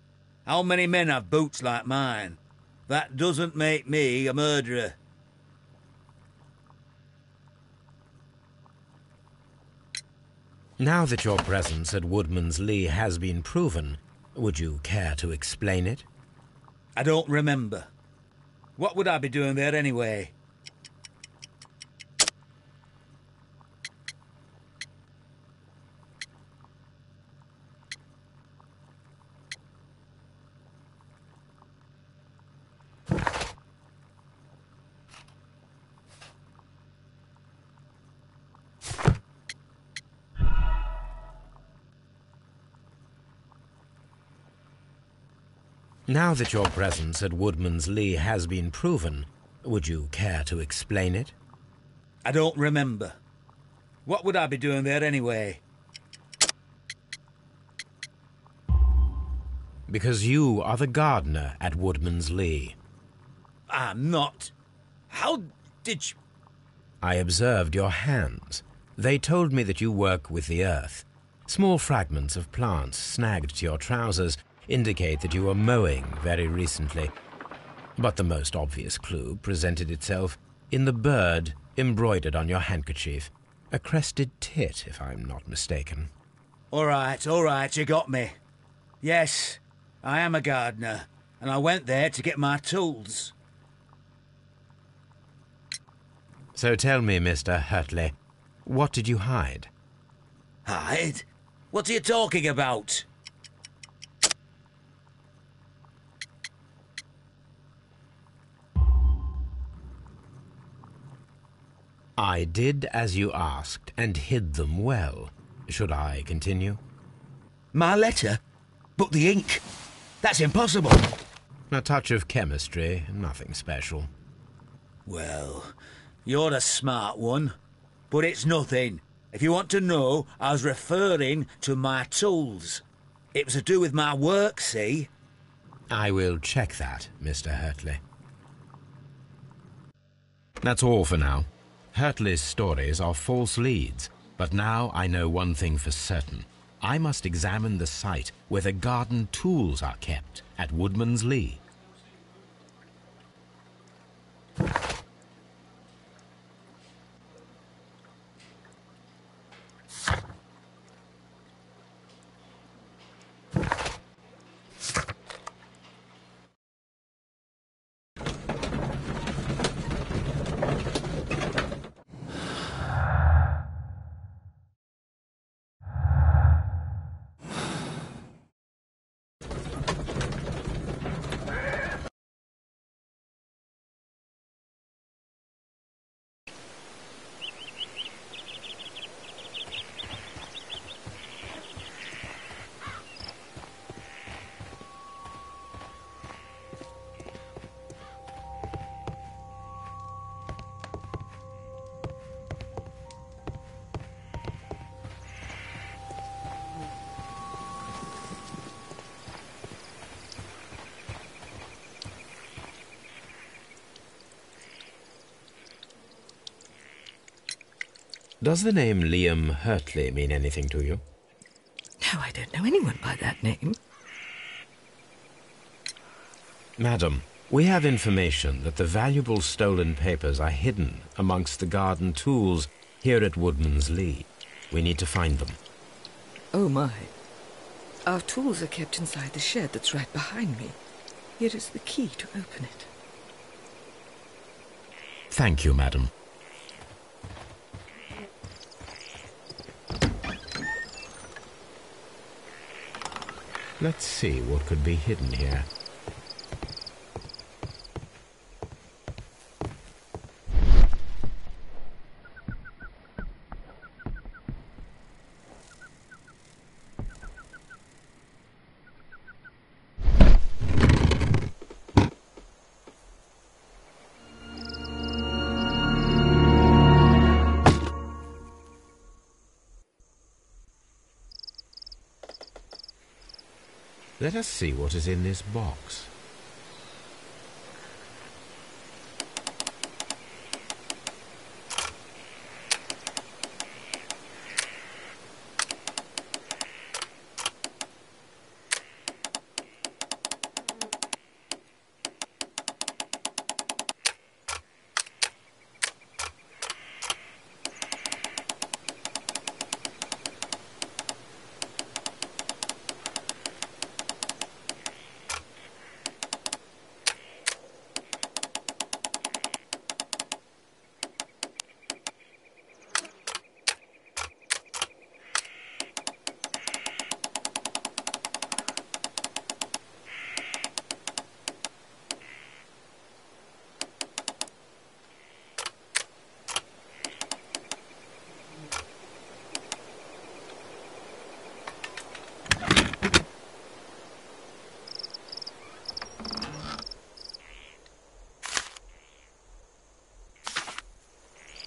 [SPEAKER 9] How many men have boots like mine? That doesn't make me a murderer.
[SPEAKER 2] Now that your presence at Woodman's Lee has been proven, would you care to explain it?
[SPEAKER 9] I don't remember. What would I be doing there anyway?
[SPEAKER 2] Now that your presence at Woodman's Lee has been proven, would you care to explain it?
[SPEAKER 9] I don't remember. What would I be doing there anyway?
[SPEAKER 2] Because you are the gardener at Woodman's Lee.
[SPEAKER 9] I'm not. How did you...
[SPEAKER 2] I observed your hands. They told me that you work with the earth. Small fragments of plants snagged to your trousers indicate that you were mowing very recently. But the most obvious clue presented itself in the bird embroidered on your handkerchief. A crested tit, if I'm not mistaken.
[SPEAKER 9] All right, you got me. Yes, I am a gardener, and I went there to get my tools.
[SPEAKER 2] So tell me, Mr. Hurtley, what did you hide?
[SPEAKER 9] Hide? What are you talking about?
[SPEAKER 2] I did as you asked and hid them well. Should I continue?
[SPEAKER 9] My letter? But the ink? That's impossible.
[SPEAKER 2] A touch of chemistry, nothing special.
[SPEAKER 9] Well, you're a smart one, but it's nothing. If you want to know, I was referring to my tools. It was to do with my work, see?
[SPEAKER 2] I will check that, Mr. Hurtley. That's all for now. Hurtley's stories are false leads, but now I know one thing for certain. I must examine the site where the garden tools are kept at Woodman's Lee. Does the name Liam Hurtley mean anything to you?
[SPEAKER 4] No, I don't know anyone by that name.
[SPEAKER 2] Madam, we have information that the valuable stolen papers are hidden amongst the garden tools here at Woodman's Lee. We need to find them.
[SPEAKER 4] Oh, my. Our tools are kept inside the shed that's right behind me. Here is the key to open it.
[SPEAKER 2] Thank you, madam. Let's see what could be hidden here. Let us see what is in this box.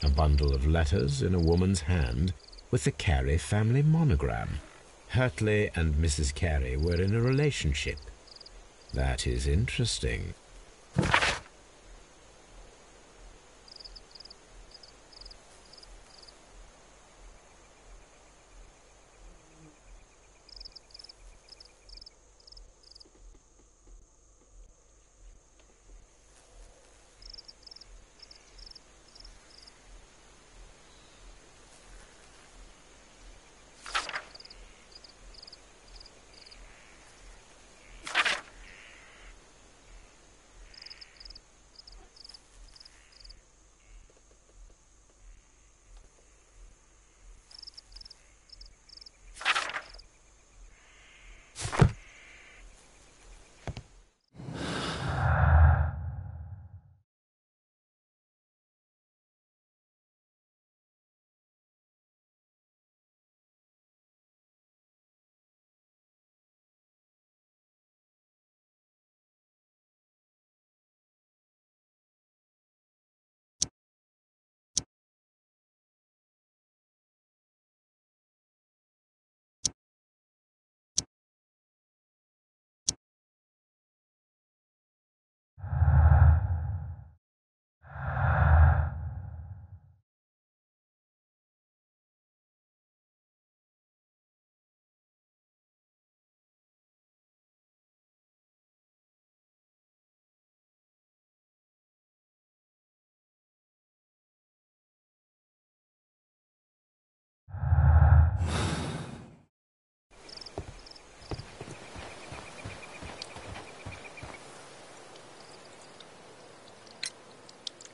[SPEAKER 2] A bundle of letters in a woman's hand with the Carey family monogram. Hurtley and Mrs. Carey were in a relationship. That is interesting.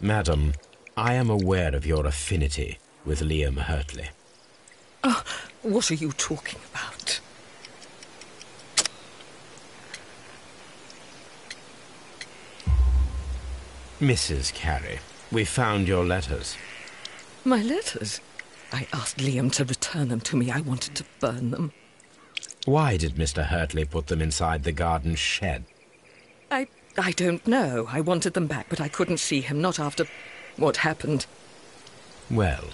[SPEAKER 2] Madam, I am aware of your affinity with Liam Hurtley.
[SPEAKER 4] Oh, what are you talking about?
[SPEAKER 2] Mrs. Carey, we found your letters.
[SPEAKER 4] My letters? I asked Liam to return them to me. I wanted to burn them.
[SPEAKER 2] Why did Mr. Hurtley put them inside the garden shed?
[SPEAKER 4] I don't know. I wanted them back, but I couldn't see him, not after what happened.
[SPEAKER 2] Well,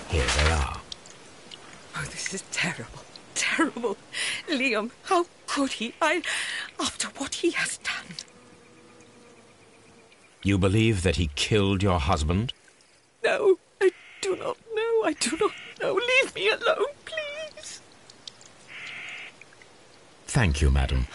[SPEAKER 2] here they are.
[SPEAKER 4] Oh, this is terrible. Terrible. Liam, how could he? After what he has done.
[SPEAKER 2] You believe that he killed your husband?
[SPEAKER 4] No, I do not know. Oh, I do not know. Leave me alone, please.
[SPEAKER 2] Thank you, madam.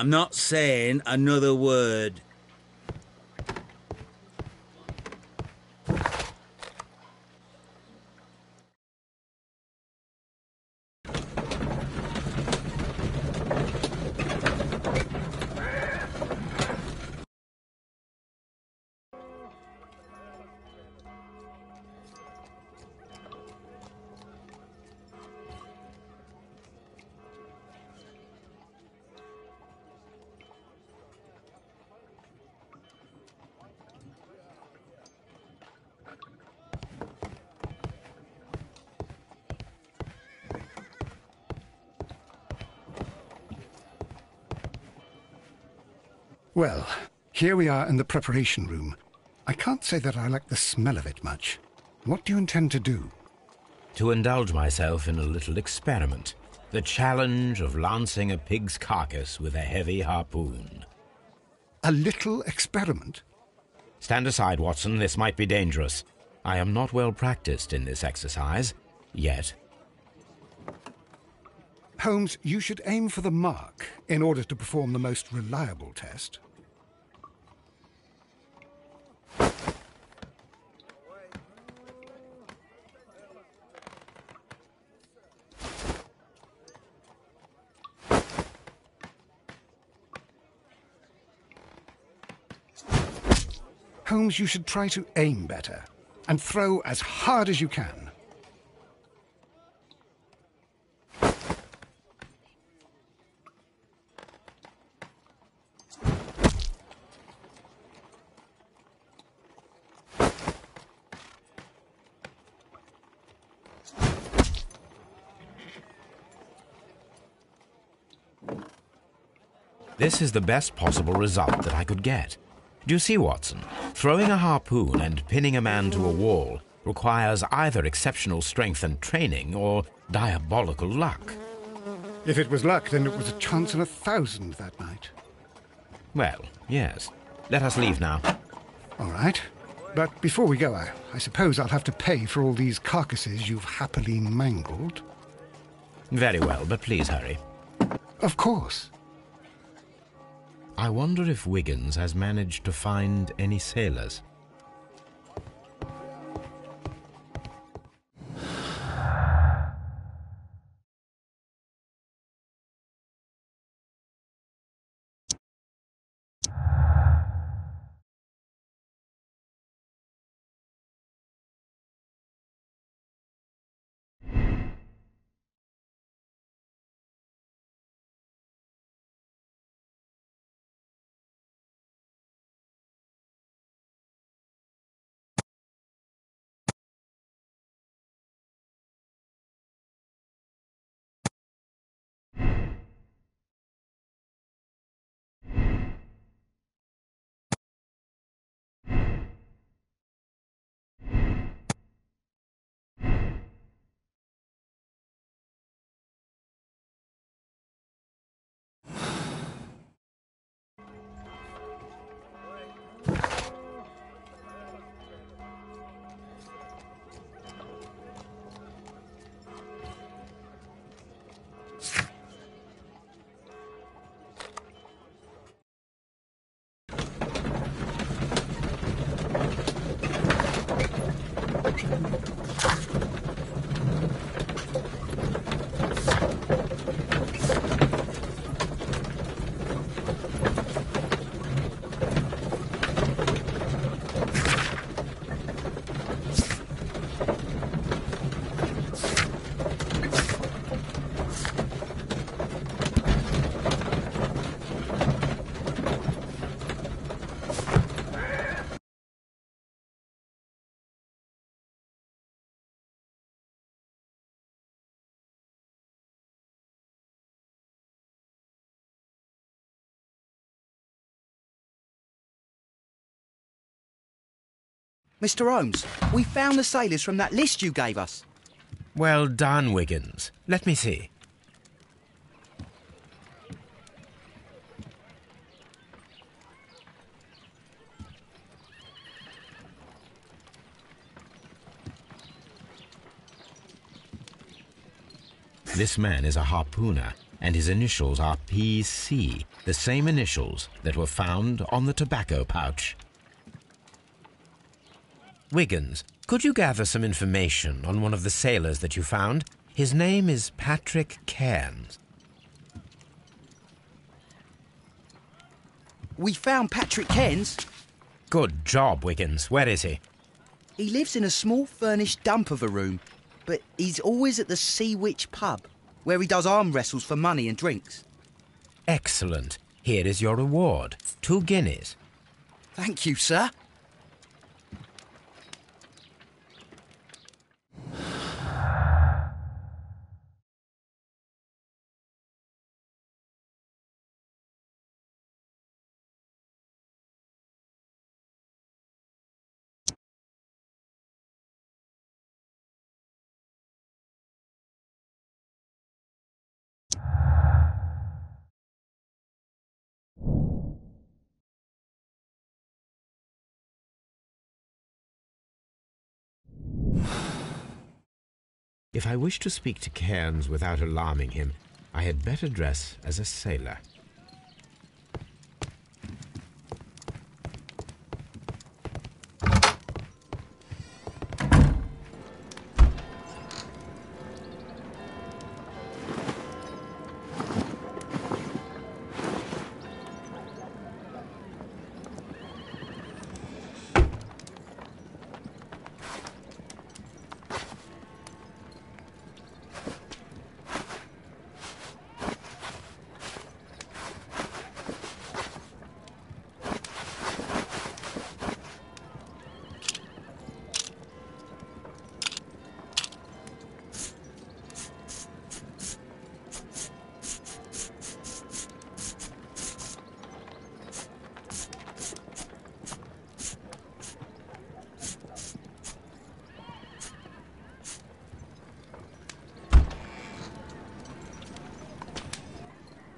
[SPEAKER 9] I'm not saying another word.
[SPEAKER 1] Well, here we are in the preparation room. I can't say that I like the smell of it much. What do you intend to do?
[SPEAKER 2] To indulge myself in a little experiment. The challenge of lancing a pig's carcass with a heavy harpoon.
[SPEAKER 1] A little experiment?
[SPEAKER 2] Stand aside, Watson. This might be dangerous. I am not well practiced in this exercise. Yet.
[SPEAKER 1] Holmes, you should aim for the mark in order to perform the most reliable test. Holmes, you should try to aim better and throw as hard as you can.
[SPEAKER 2] This is the best possible result that I could get. Do you see, Watson? Throwing a harpoon and pinning a man to a wall requires either exceptional strength and training or diabolical luck.
[SPEAKER 1] If it was luck, then it was a chance in 1,000 that night.
[SPEAKER 2] Well, yes. Let us leave now.
[SPEAKER 1] All right. But before we go, I suppose I'll have to pay for all these carcasses you've happily mangled.
[SPEAKER 2] Very well, but please hurry.
[SPEAKER 1] Of course.
[SPEAKER 2] I wonder if Wiggins has managed to find any sailors.
[SPEAKER 6] Mr. Holmes, we found the sailors from that list you gave us.
[SPEAKER 2] Well done, Wiggins. Let me see. This man is a harpooner, and his initials are PC, the same initials that were found on the tobacco pouch. Wiggins, could you gather some information on one of the sailors that you found? His name is Patrick Cairns.
[SPEAKER 6] We found Patrick Cairns.
[SPEAKER 2] Good job, Wiggins. Where is he?
[SPEAKER 6] He lives in a small furnished dump of a room, but he's always at the Sea Witch pub, where he does arm wrestles for money and drinks.
[SPEAKER 2] Excellent. Here is your reward. 2 guineas.
[SPEAKER 6] Thank you, sir.
[SPEAKER 2] If I wish to speak to Cairns without alarming him, I had better dress as a sailor.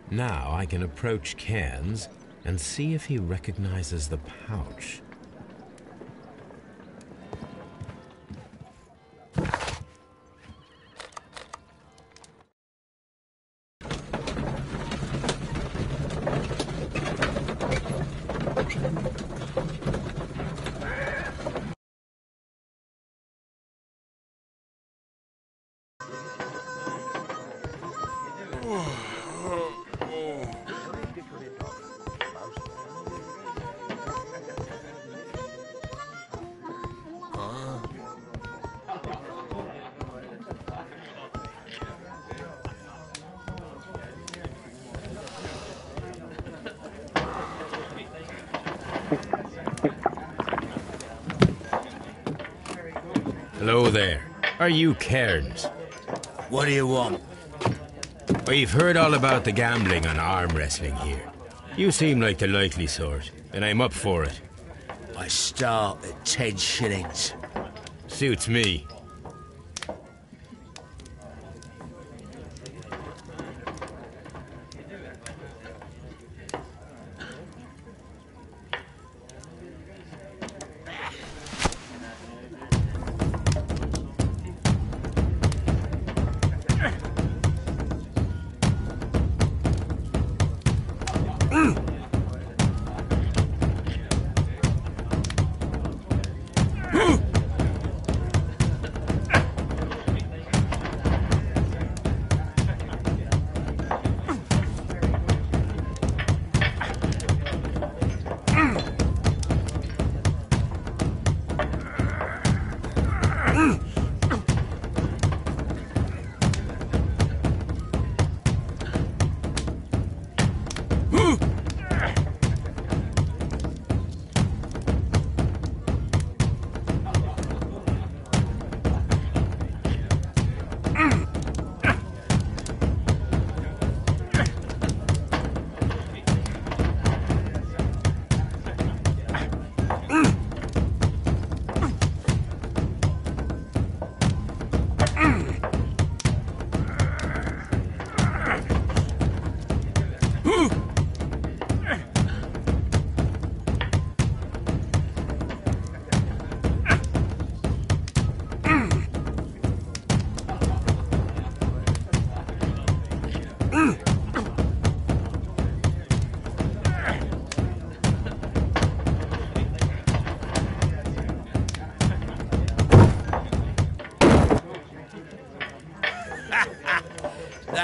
[SPEAKER 2] Now I can approach Cairns and see if he recognizes the pouch. Hello there. Are you Cairns?
[SPEAKER 9] What do you want?
[SPEAKER 2] We've heard all about the gambling and arm wrestling here. You seem like the likely sort, and I'm up for it.
[SPEAKER 9] I start at 10 shillings.
[SPEAKER 2] Suits me.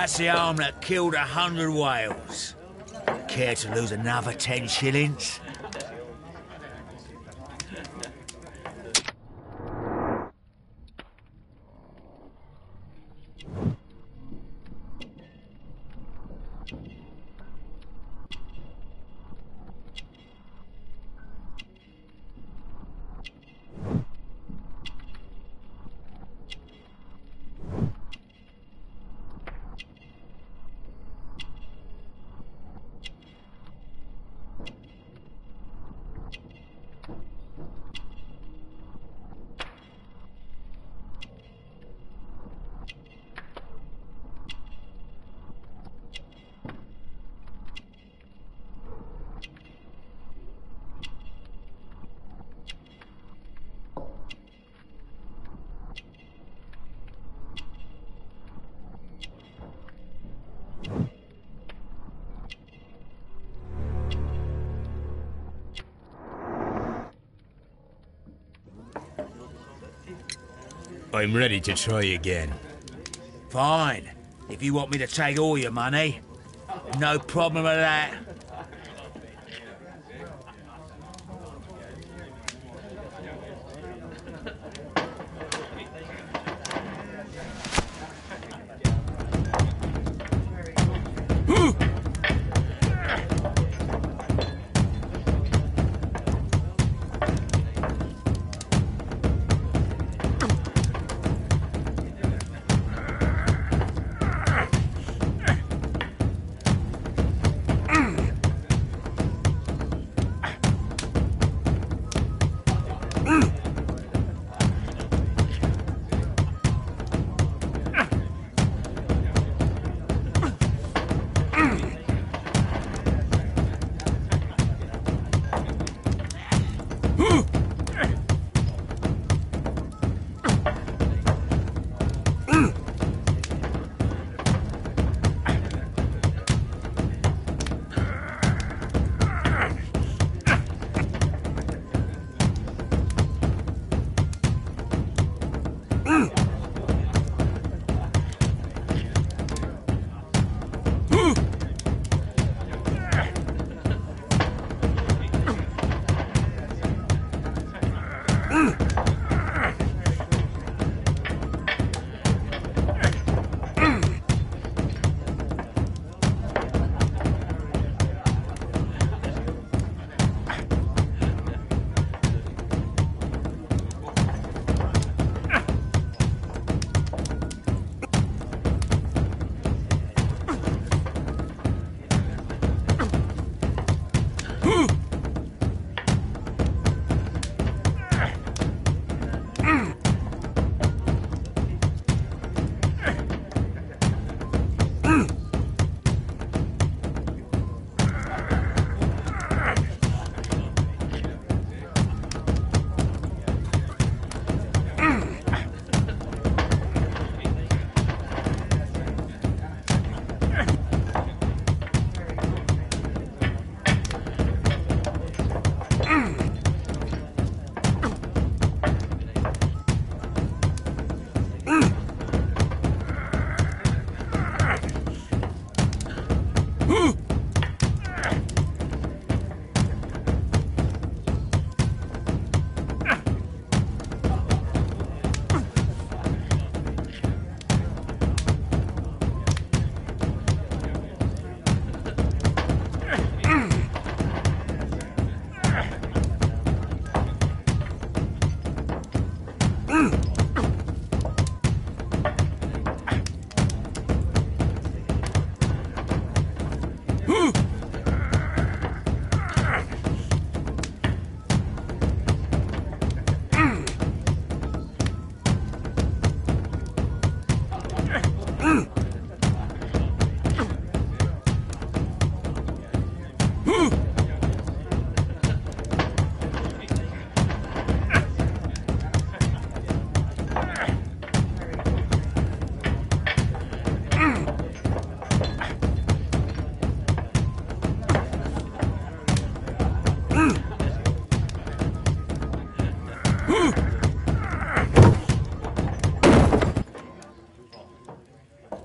[SPEAKER 9] That's the arm that killed 100 whales. Care to lose another 10 shillings?
[SPEAKER 10] I'm ready to try again.
[SPEAKER 9] Fine. If you want me to take all your money, no problem with that.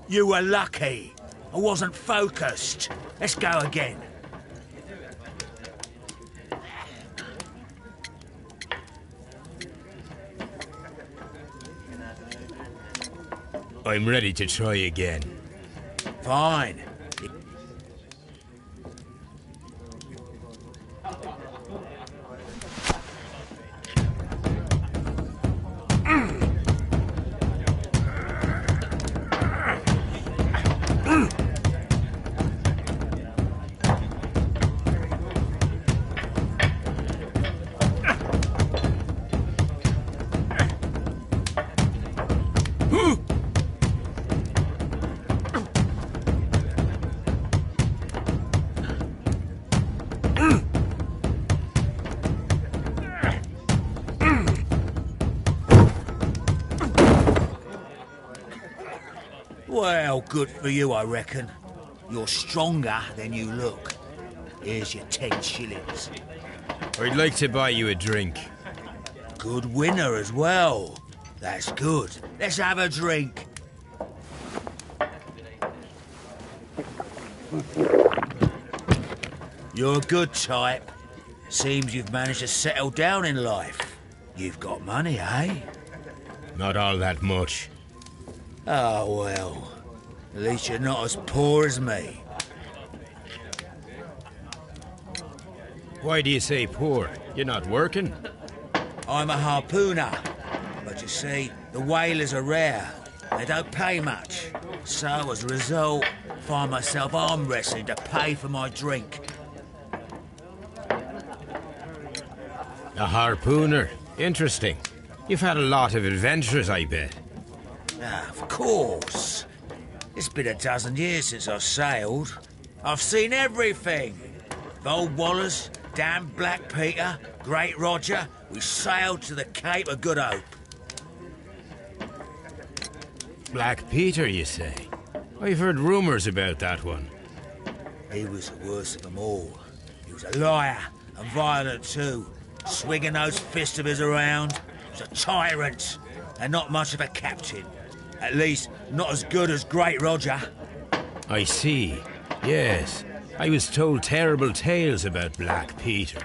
[SPEAKER 9] You were lucky. I wasn't focused. Let's go again.
[SPEAKER 10] I'm ready to try again.
[SPEAKER 9] Fine. Well, good for you, I reckon. You're stronger than you look. Here's your 10 shillings.
[SPEAKER 10] I'd like to buy you a drink.
[SPEAKER 9] Good winner as well. That's good. Let's have a drink. You're a good type. Seems you've managed to settle down in life. You've got money, eh?
[SPEAKER 10] Not all that much.
[SPEAKER 9] Oh, well. At least you're not as poor as me.
[SPEAKER 10] Why do you say poor? You're not working?
[SPEAKER 9] I'm a harpooner. But you see, the whalers are rare. They don't pay much. So, as a result, I find myself arm wrestling to pay for my drink.
[SPEAKER 10] A harpooner? Interesting. You've had a lot of adventures, I bet.
[SPEAKER 9] Of course. It's been a dozen years since I sailed. I've seen everything. Old Wallace, damn Black Peter, Great Roger. We sailed to the Cape of Good Hope.
[SPEAKER 10] Black Peter, you say? I've heard rumours about that one.
[SPEAKER 9] He was the worst of them all. He was a liar and violent too. Swinging those fists of his around. He was a tyrant and not much of a captain. At least, not as good as Great Roger.
[SPEAKER 10] I see. Yes. I was told terrible tales about Black Peter.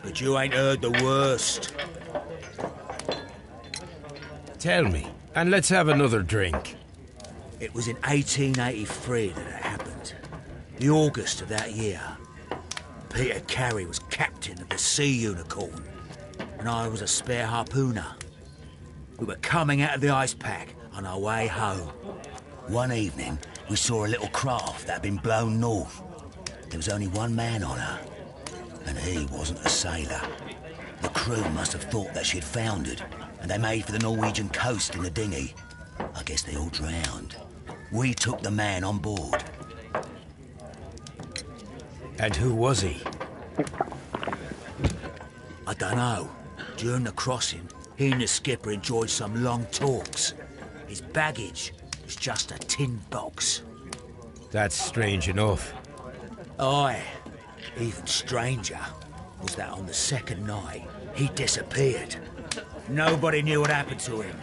[SPEAKER 9] But you ain't heard the worst.
[SPEAKER 10] Tell me, and let's have another drink.
[SPEAKER 9] It was in 1883 that it happened. The August of that year. Peter Carey was captain of the Sea Unicorn, and I was a spare harpooner. We were coming out of the ice pack on our way home. One evening, we saw a little craft that had been blown north. There was only one man on her, and he wasn't a sailor. The crew must have thought that she had foundered, and they made for the Norwegian coast in a dinghy. I guess they all drowned. We took the man on board.
[SPEAKER 10] And who was he?
[SPEAKER 9] I don't know. During the crossing, he and the skipper enjoyed some long talks. His baggage was just a tin box.
[SPEAKER 10] That's strange enough.
[SPEAKER 9] Aye. Even stranger was that on the second night, he disappeared. Nobody knew what happened to him.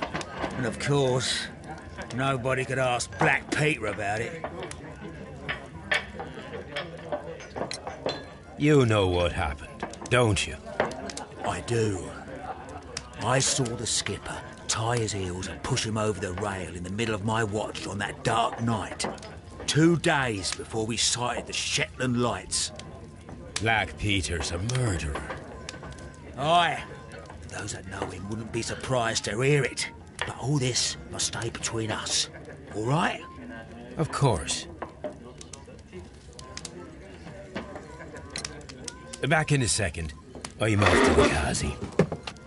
[SPEAKER 9] And of course, nobody could ask Black Peter about it.
[SPEAKER 10] You know what happened, don't you?
[SPEAKER 9] I do. I saw the skipper tie his heels and push him over the rail in the middle of my watch on that dark night. 2 days before we sighted the Shetland lights.
[SPEAKER 10] Black Peter's a murderer.
[SPEAKER 9] Aye. Those that know him wouldn't be surprised to hear it. But all this must stay between us. All right?
[SPEAKER 10] Of course. Back in a second. I'm off to the Kazi.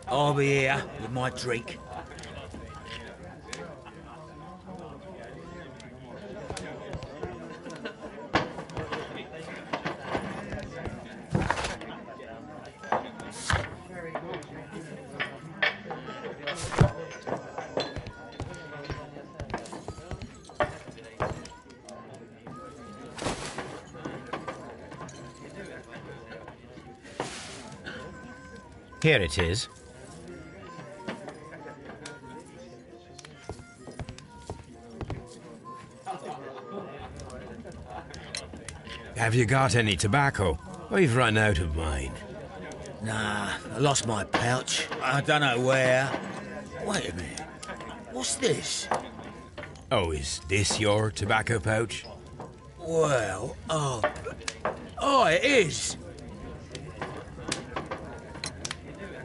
[SPEAKER 9] I'll be here with my drink.
[SPEAKER 2] Here it is.
[SPEAKER 10] Have you got any tobacco? I've run out of mine.
[SPEAKER 9] Nah, I lost my pouch. I don't know where. Wait a minute. What's this?
[SPEAKER 10] Oh, is this your tobacco pouch?
[SPEAKER 9] Well, oh, it is.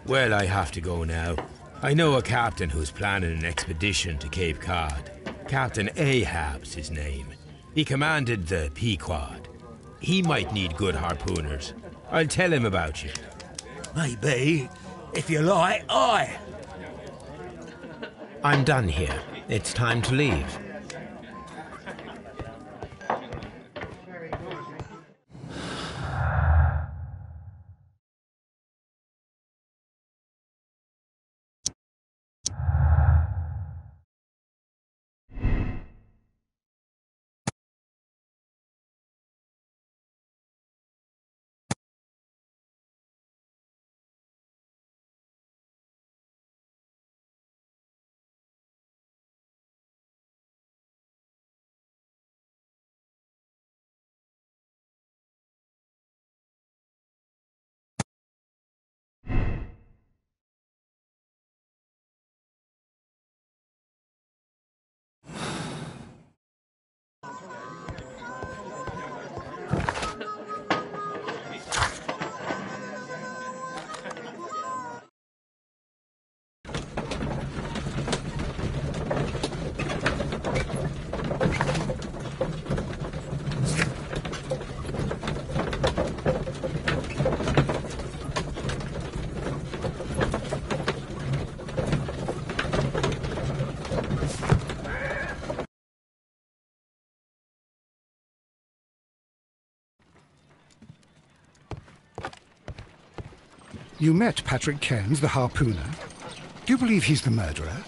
[SPEAKER 10] Well, I have to go now. I know a captain who's planning an expedition to Cape Cod. Captain Ahab's his name. He commanded the Pequod. He might need good harpooners. I'll tell him about you.
[SPEAKER 9] Maybe. If you like, aye.
[SPEAKER 2] I'm done here. It's time to leave.
[SPEAKER 1] You met Patrick Cairns, the harpooner. Do you believe he's the murderer?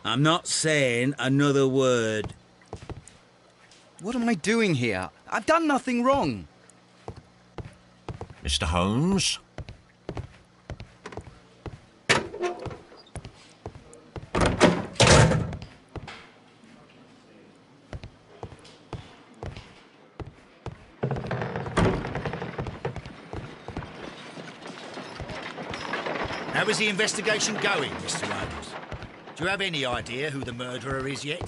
[SPEAKER 9] I'm not saying another word.
[SPEAKER 6] What am I doing here? I've done nothing wrong.
[SPEAKER 5] Mr. Holmes?
[SPEAKER 3] How is the investigation going, Mr. Holmes? Do you have any idea who the murderer is yet?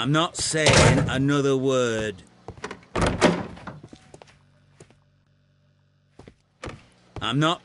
[SPEAKER 9] I'm not saying another word. I'm not...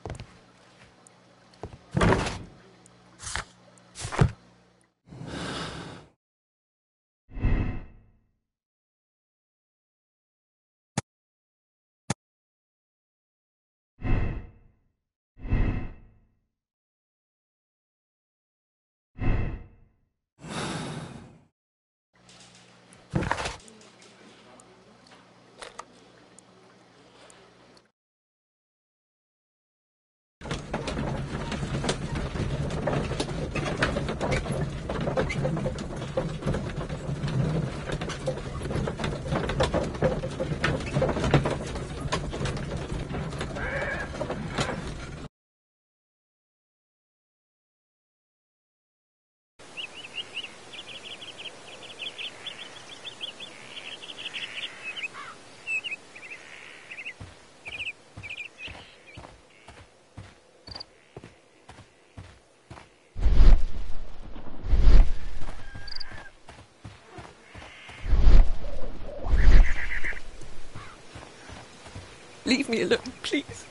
[SPEAKER 4] Leave me alone, please.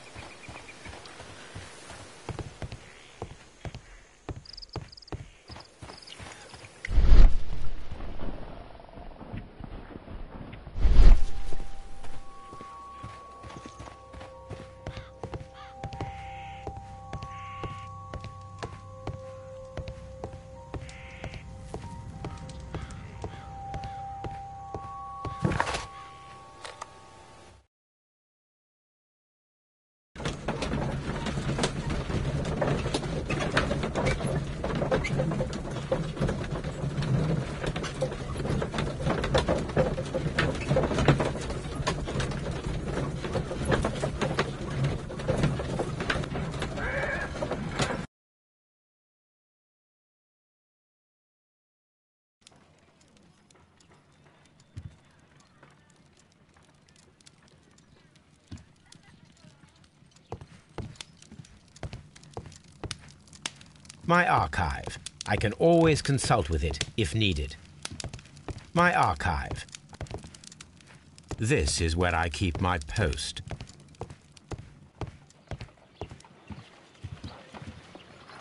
[SPEAKER 2] My archive. I can always consult with it if needed. My archive. This is where I keep my post.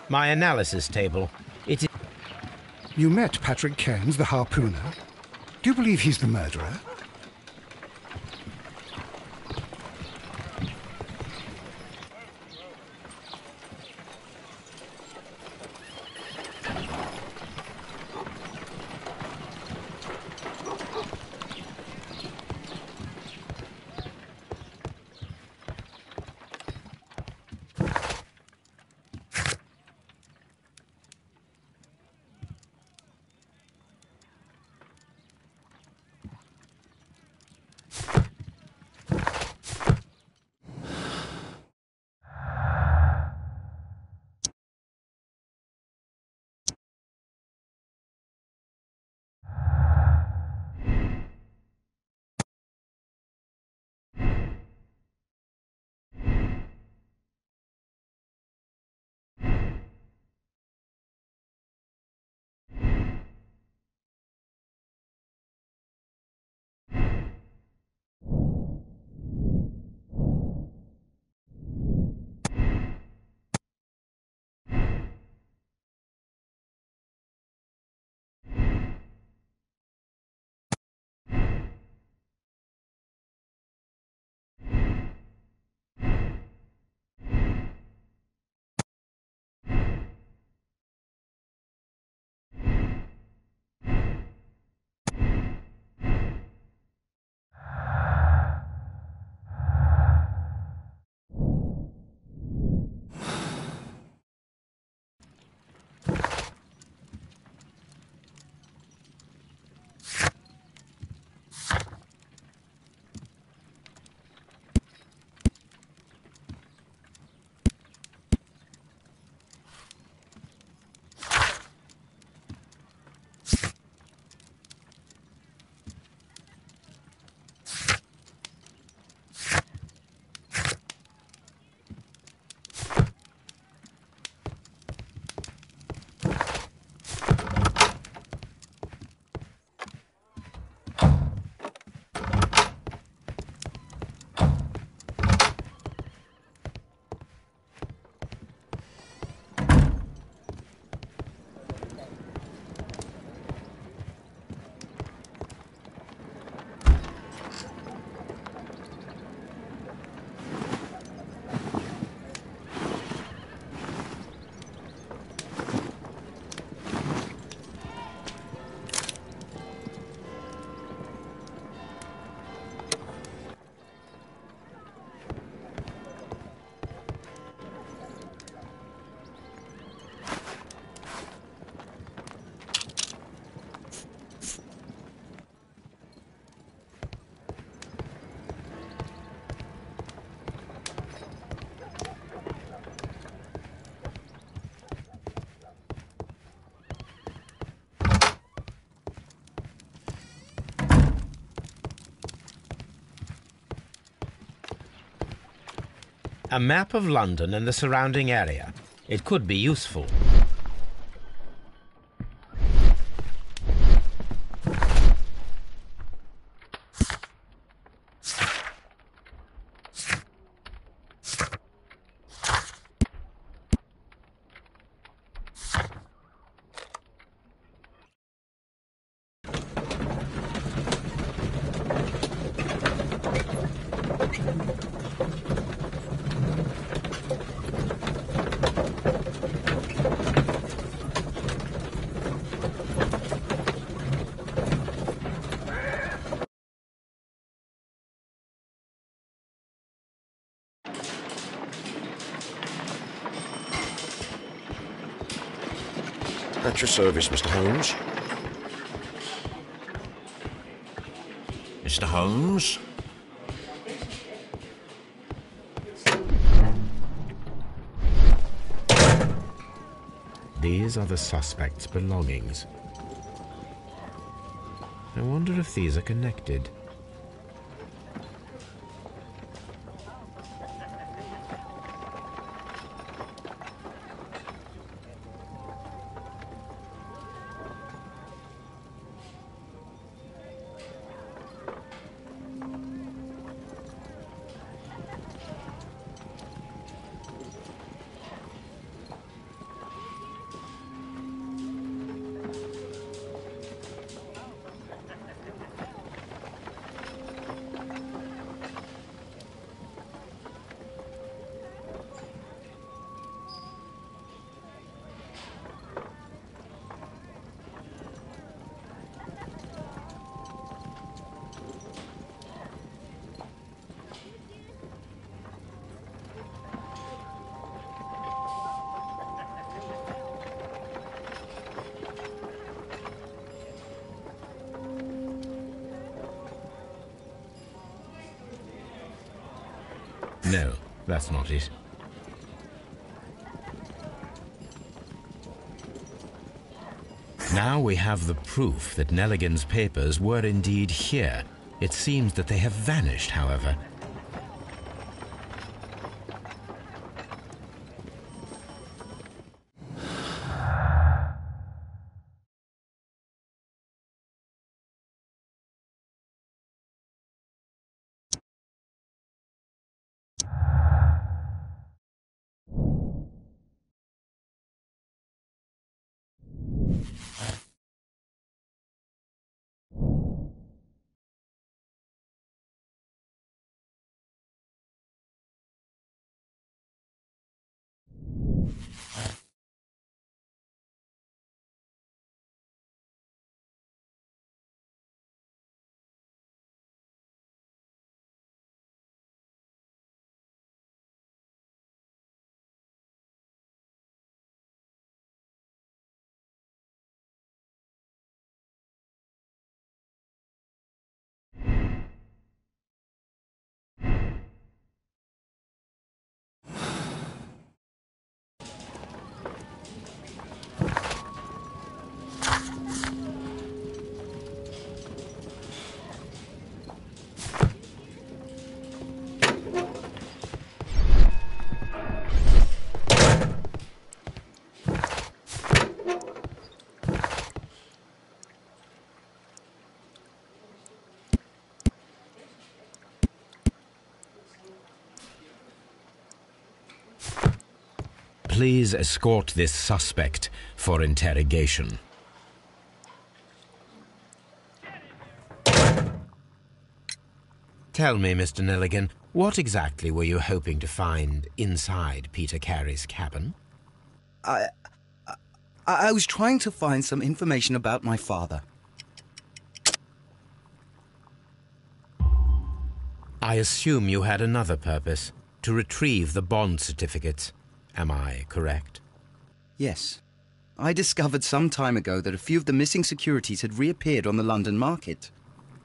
[SPEAKER 2] My analysis table. It is...
[SPEAKER 1] You met Patrick Cairns, the harpooner. Do you believe he's the murderer?
[SPEAKER 2] A map of London and the surrounding area. It could be useful.
[SPEAKER 7] At your service, Mr. Holmes.
[SPEAKER 5] Mr. Holmes?
[SPEAKER 2] These are the suspect's belongings. I wonder if these are connected. No, that's not it. Now we have the proof that Nelligan's papers were indeed here. It seems that they have vanished, however. Please escort this suspect for interrogation. Tell me, Mr. Nelligan, what exactly were you hoping to find inside Peter Carey's cabin?
[SPEAKER 6] I was trying to find some information about my father.
[SPEAKER 2] I assume you had another purpose, to retrieve the bond certificates. Am I correct?
[SPEAKER 6] Yes. I discovered some time ago that a few of the missing securities had reappeared on the London market.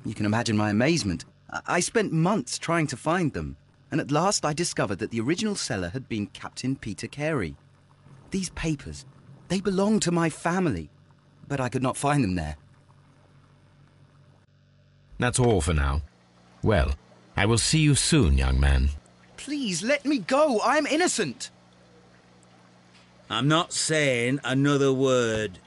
[SPEAKER 6] You can imagine my amazement. I spent months trying to find them, and at last I discovered that the original seller had been Captain Peter Carey. These papers, they belonged to my family, but I could not find them there.
[SPEAKER 2] That's all for now. Well, I will see you soon, young man.
[SPEAKER 6] Please, let me go. I'm innocent.
[SPEAKER 9] I'm not saying another word.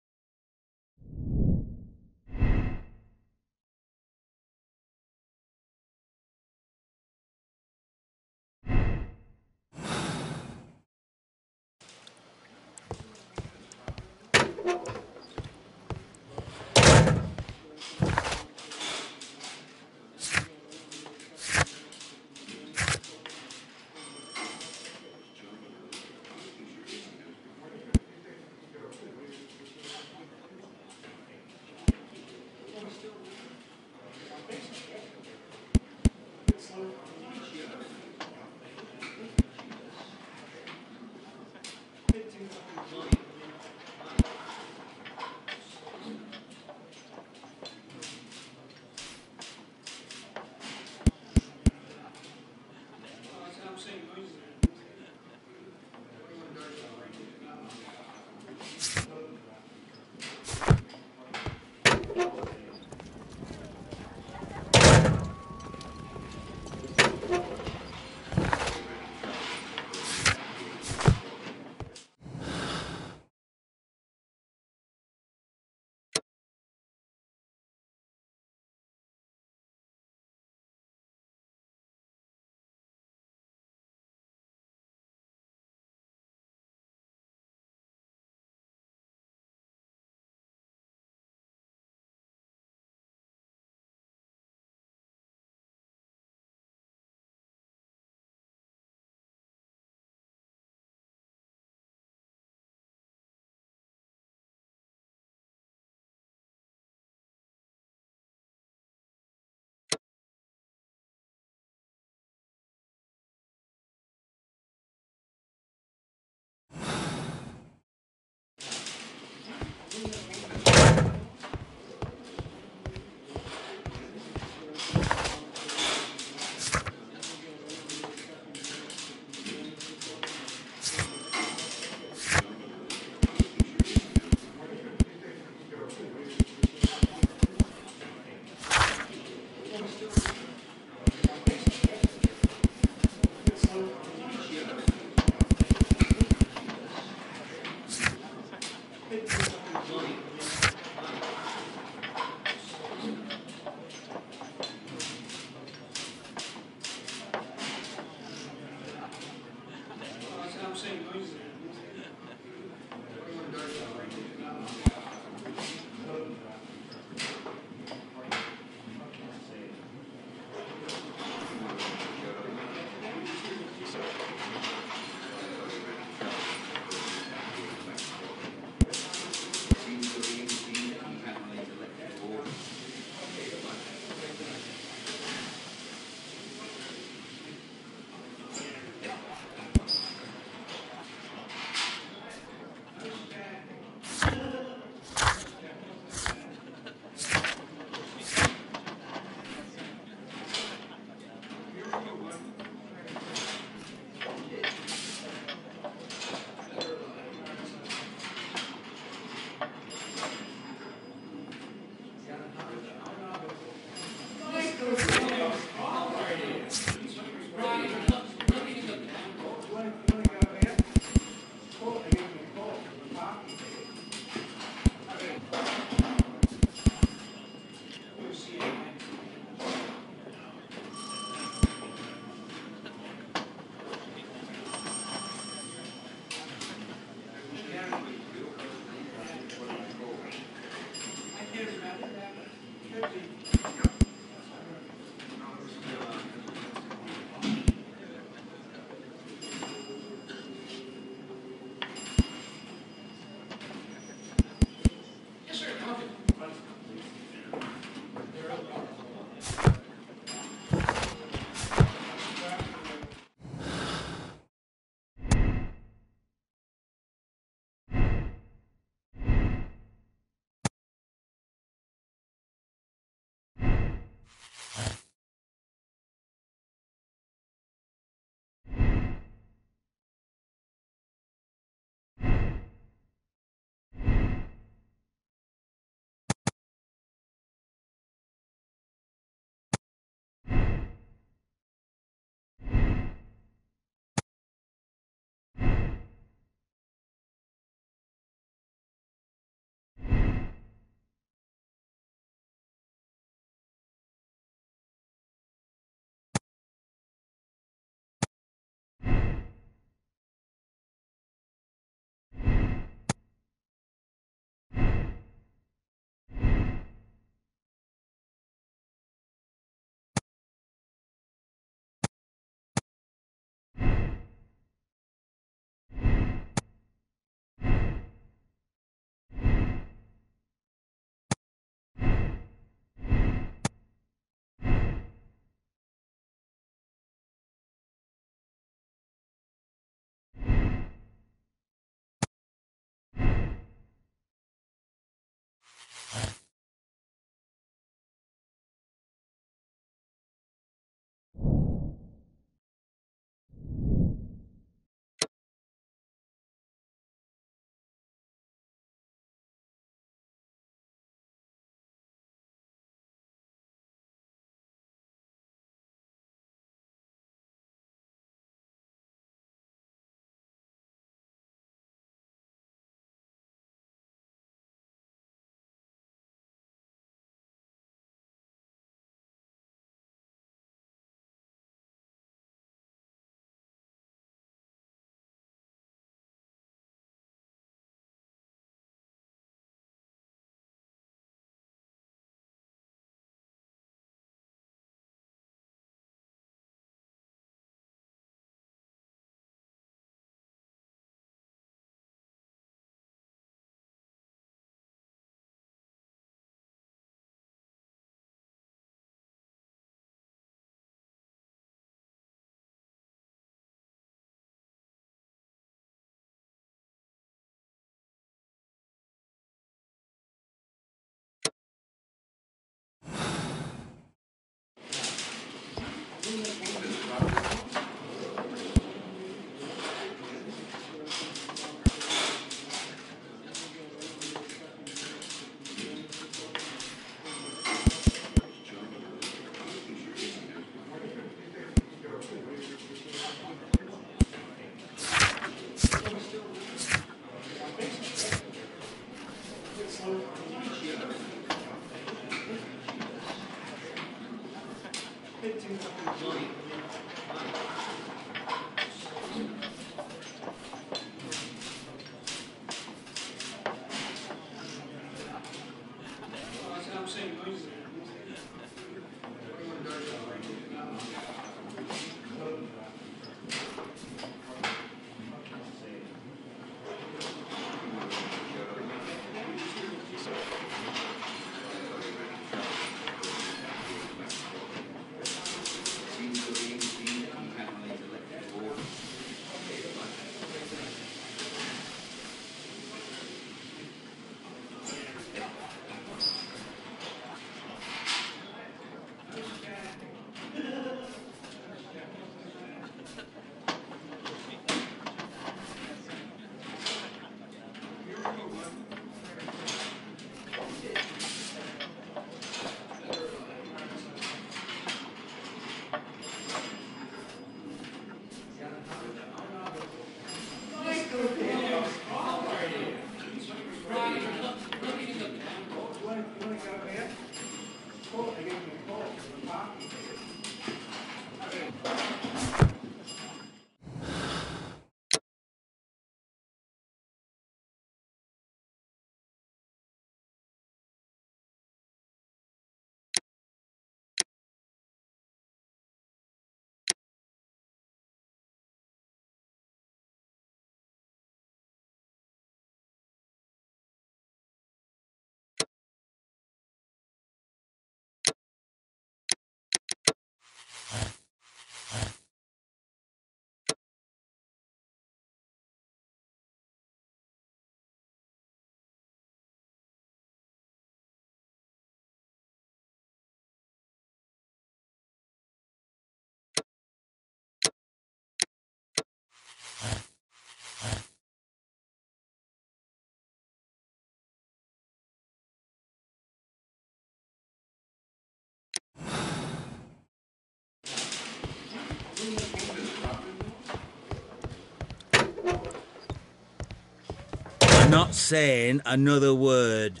[SPEAKER 9] Not saying another word.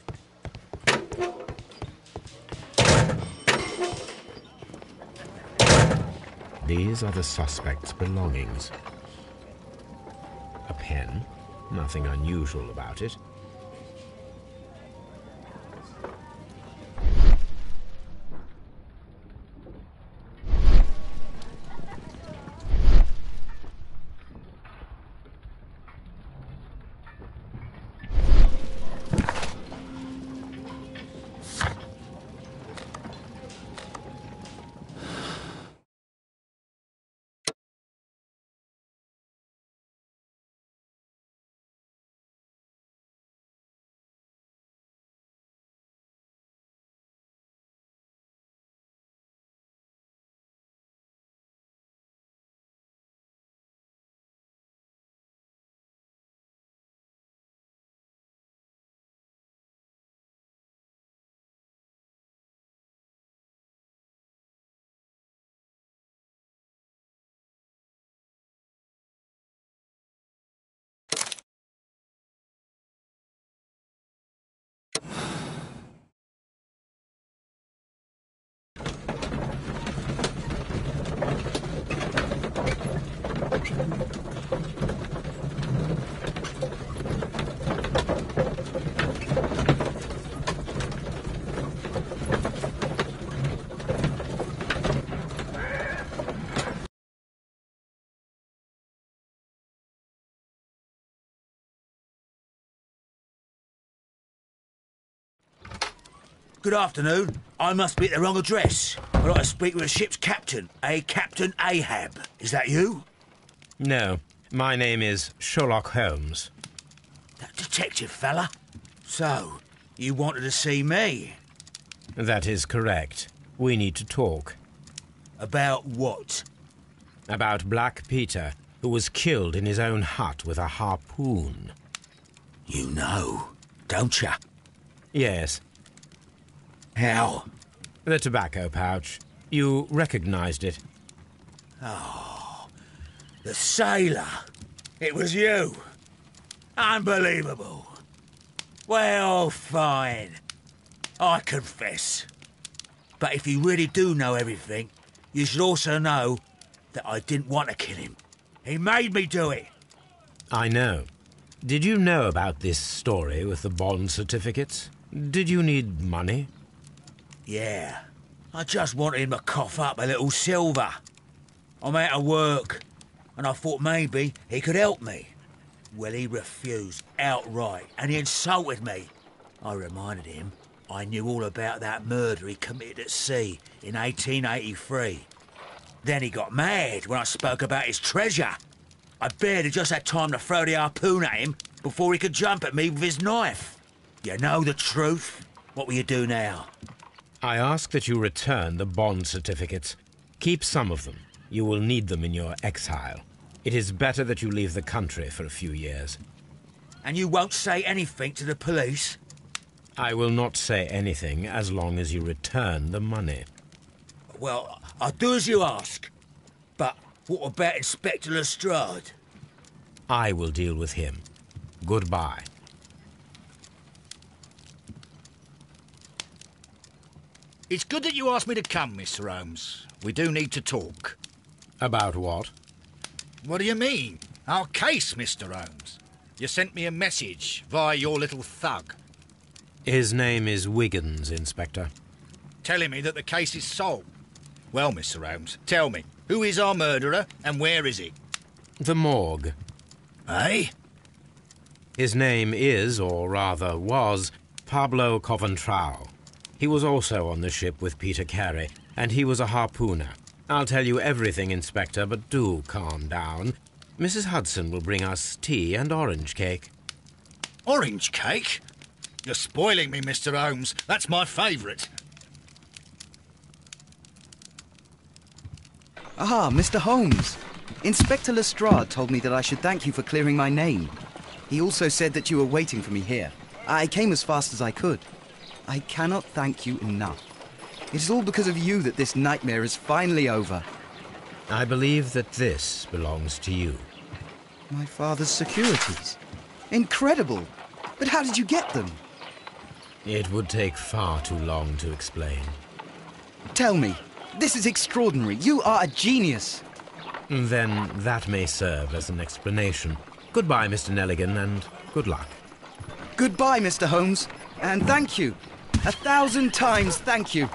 [SPEAKER 2] These are the suspect's belongings. A pen, nothing unusual about it.
[SPEAKER 9] Good afternoon. I must be at the wrong address. I'd like to speak with the ship's captain, Captain Ahab. Is that you?
[SPEAKER 2] No, my name is Sherlock Holmes.
[SPEAKER 9] That detective fella? So, you wanted to see me?
[SPEAKER 2] That is correct. We need to talk.
[SPEAKER 9] About what?
[SPEAKER 2] About Black Peter, who was killed in his own hut with a harpoon.
[SPEAKER 9] You know, don't you?
[SPEAKER 2] Yes.
[SPEAKER 9] How?
[SPEAKER 2] The tobacco pouch. You recognized it.
[SPEAKER 9] Oh, the sailor. It was you. Unbelievable. Well, fine. I confess. But if you really do know everything, you should also know that I didn't want to kill him. He made me do it.
[SPEAKER 2] I know. Did you know about this story with the bond certificates? Did you need money?
[SPEAKER 9] Yeah. I just wanted him to cough up a little silver. I'm out of work, and I thought maybe he could help me. Well, he refused outright, and he insulted me. I reminded him I knew all about that murder he committed at sea in 1883. Then he got mad when I spoke about his treasure. I barely just had time to throw the harpoon at him before he could jump at me with his knife. You know the truth. What will you do now?
[SPEAKER 2] I ask that you return the bond certificates. Keep some of them. You will need them in your exile. It is better that you leave the country for a few years.
[SPEAKER 9] And you won't say anything to the police?
[SPEAKER 2] I will not say anything as long as you return the money.
[SPEAKER 9] Well, I'll do as you ask. But what about Inspector Lestrade?
[SPEAKER 2] I will deal with him. Goodbye.
[SPEAKER 3] It's good that you asked me to come, Mr. Holmes. We do need to talk.
[SPEAKER 2] About what?
[SPEAKER 3] What do you mean? Our case, Mr. Holmes. You sent me a message via your little thug.
[SPEAKER 2] His name is Wiggins, Inspector.
[SPEAKER 3] Telling me that the case is solved. Well, Mr. Holmes, tell me, who is our murderer and where is he?
[SPEAKER 2] The morgue.
[SPEAKER 3] Eh?
[SPEAKER 2] His name is, or rather was, Pablo Coventrao. He was also on the ship with Peter Carey, and he was a harpooner. I'll tell you everything, Inspector, but do calm down. Mrs. Hudson will bring us tea and orange cake.
[SPEAKER 3] Orange cake? You're spoiling me, Mr. Holmes. That's my favourite.
[SPEAKER 6] Ah, Mr. Holmes. Inspector Lestrade told me that I should thank you for clearing my name. He also said that you were waiting for me here. I came as fast as I could. I cannot thank you enough. It is all because of you that this nightmare is finally over.
[SPEAKER 2] I believe that this belongs to you.
[SPEAKER 6] My father's securities. Incredible! But how did you get them?
[SPEAKER 2] It would take far too long to explain.
[SPEAKER 6] Tell me. This is extraordinary. You are a genius.
[SPEAKER 2] Then that may serve as an explanation. Goodbye, Mr. Nelligan, and good luck.
[SPEAKER 6] Goodbye, Mr. Holmes. And thank you. 1,000 times thank you.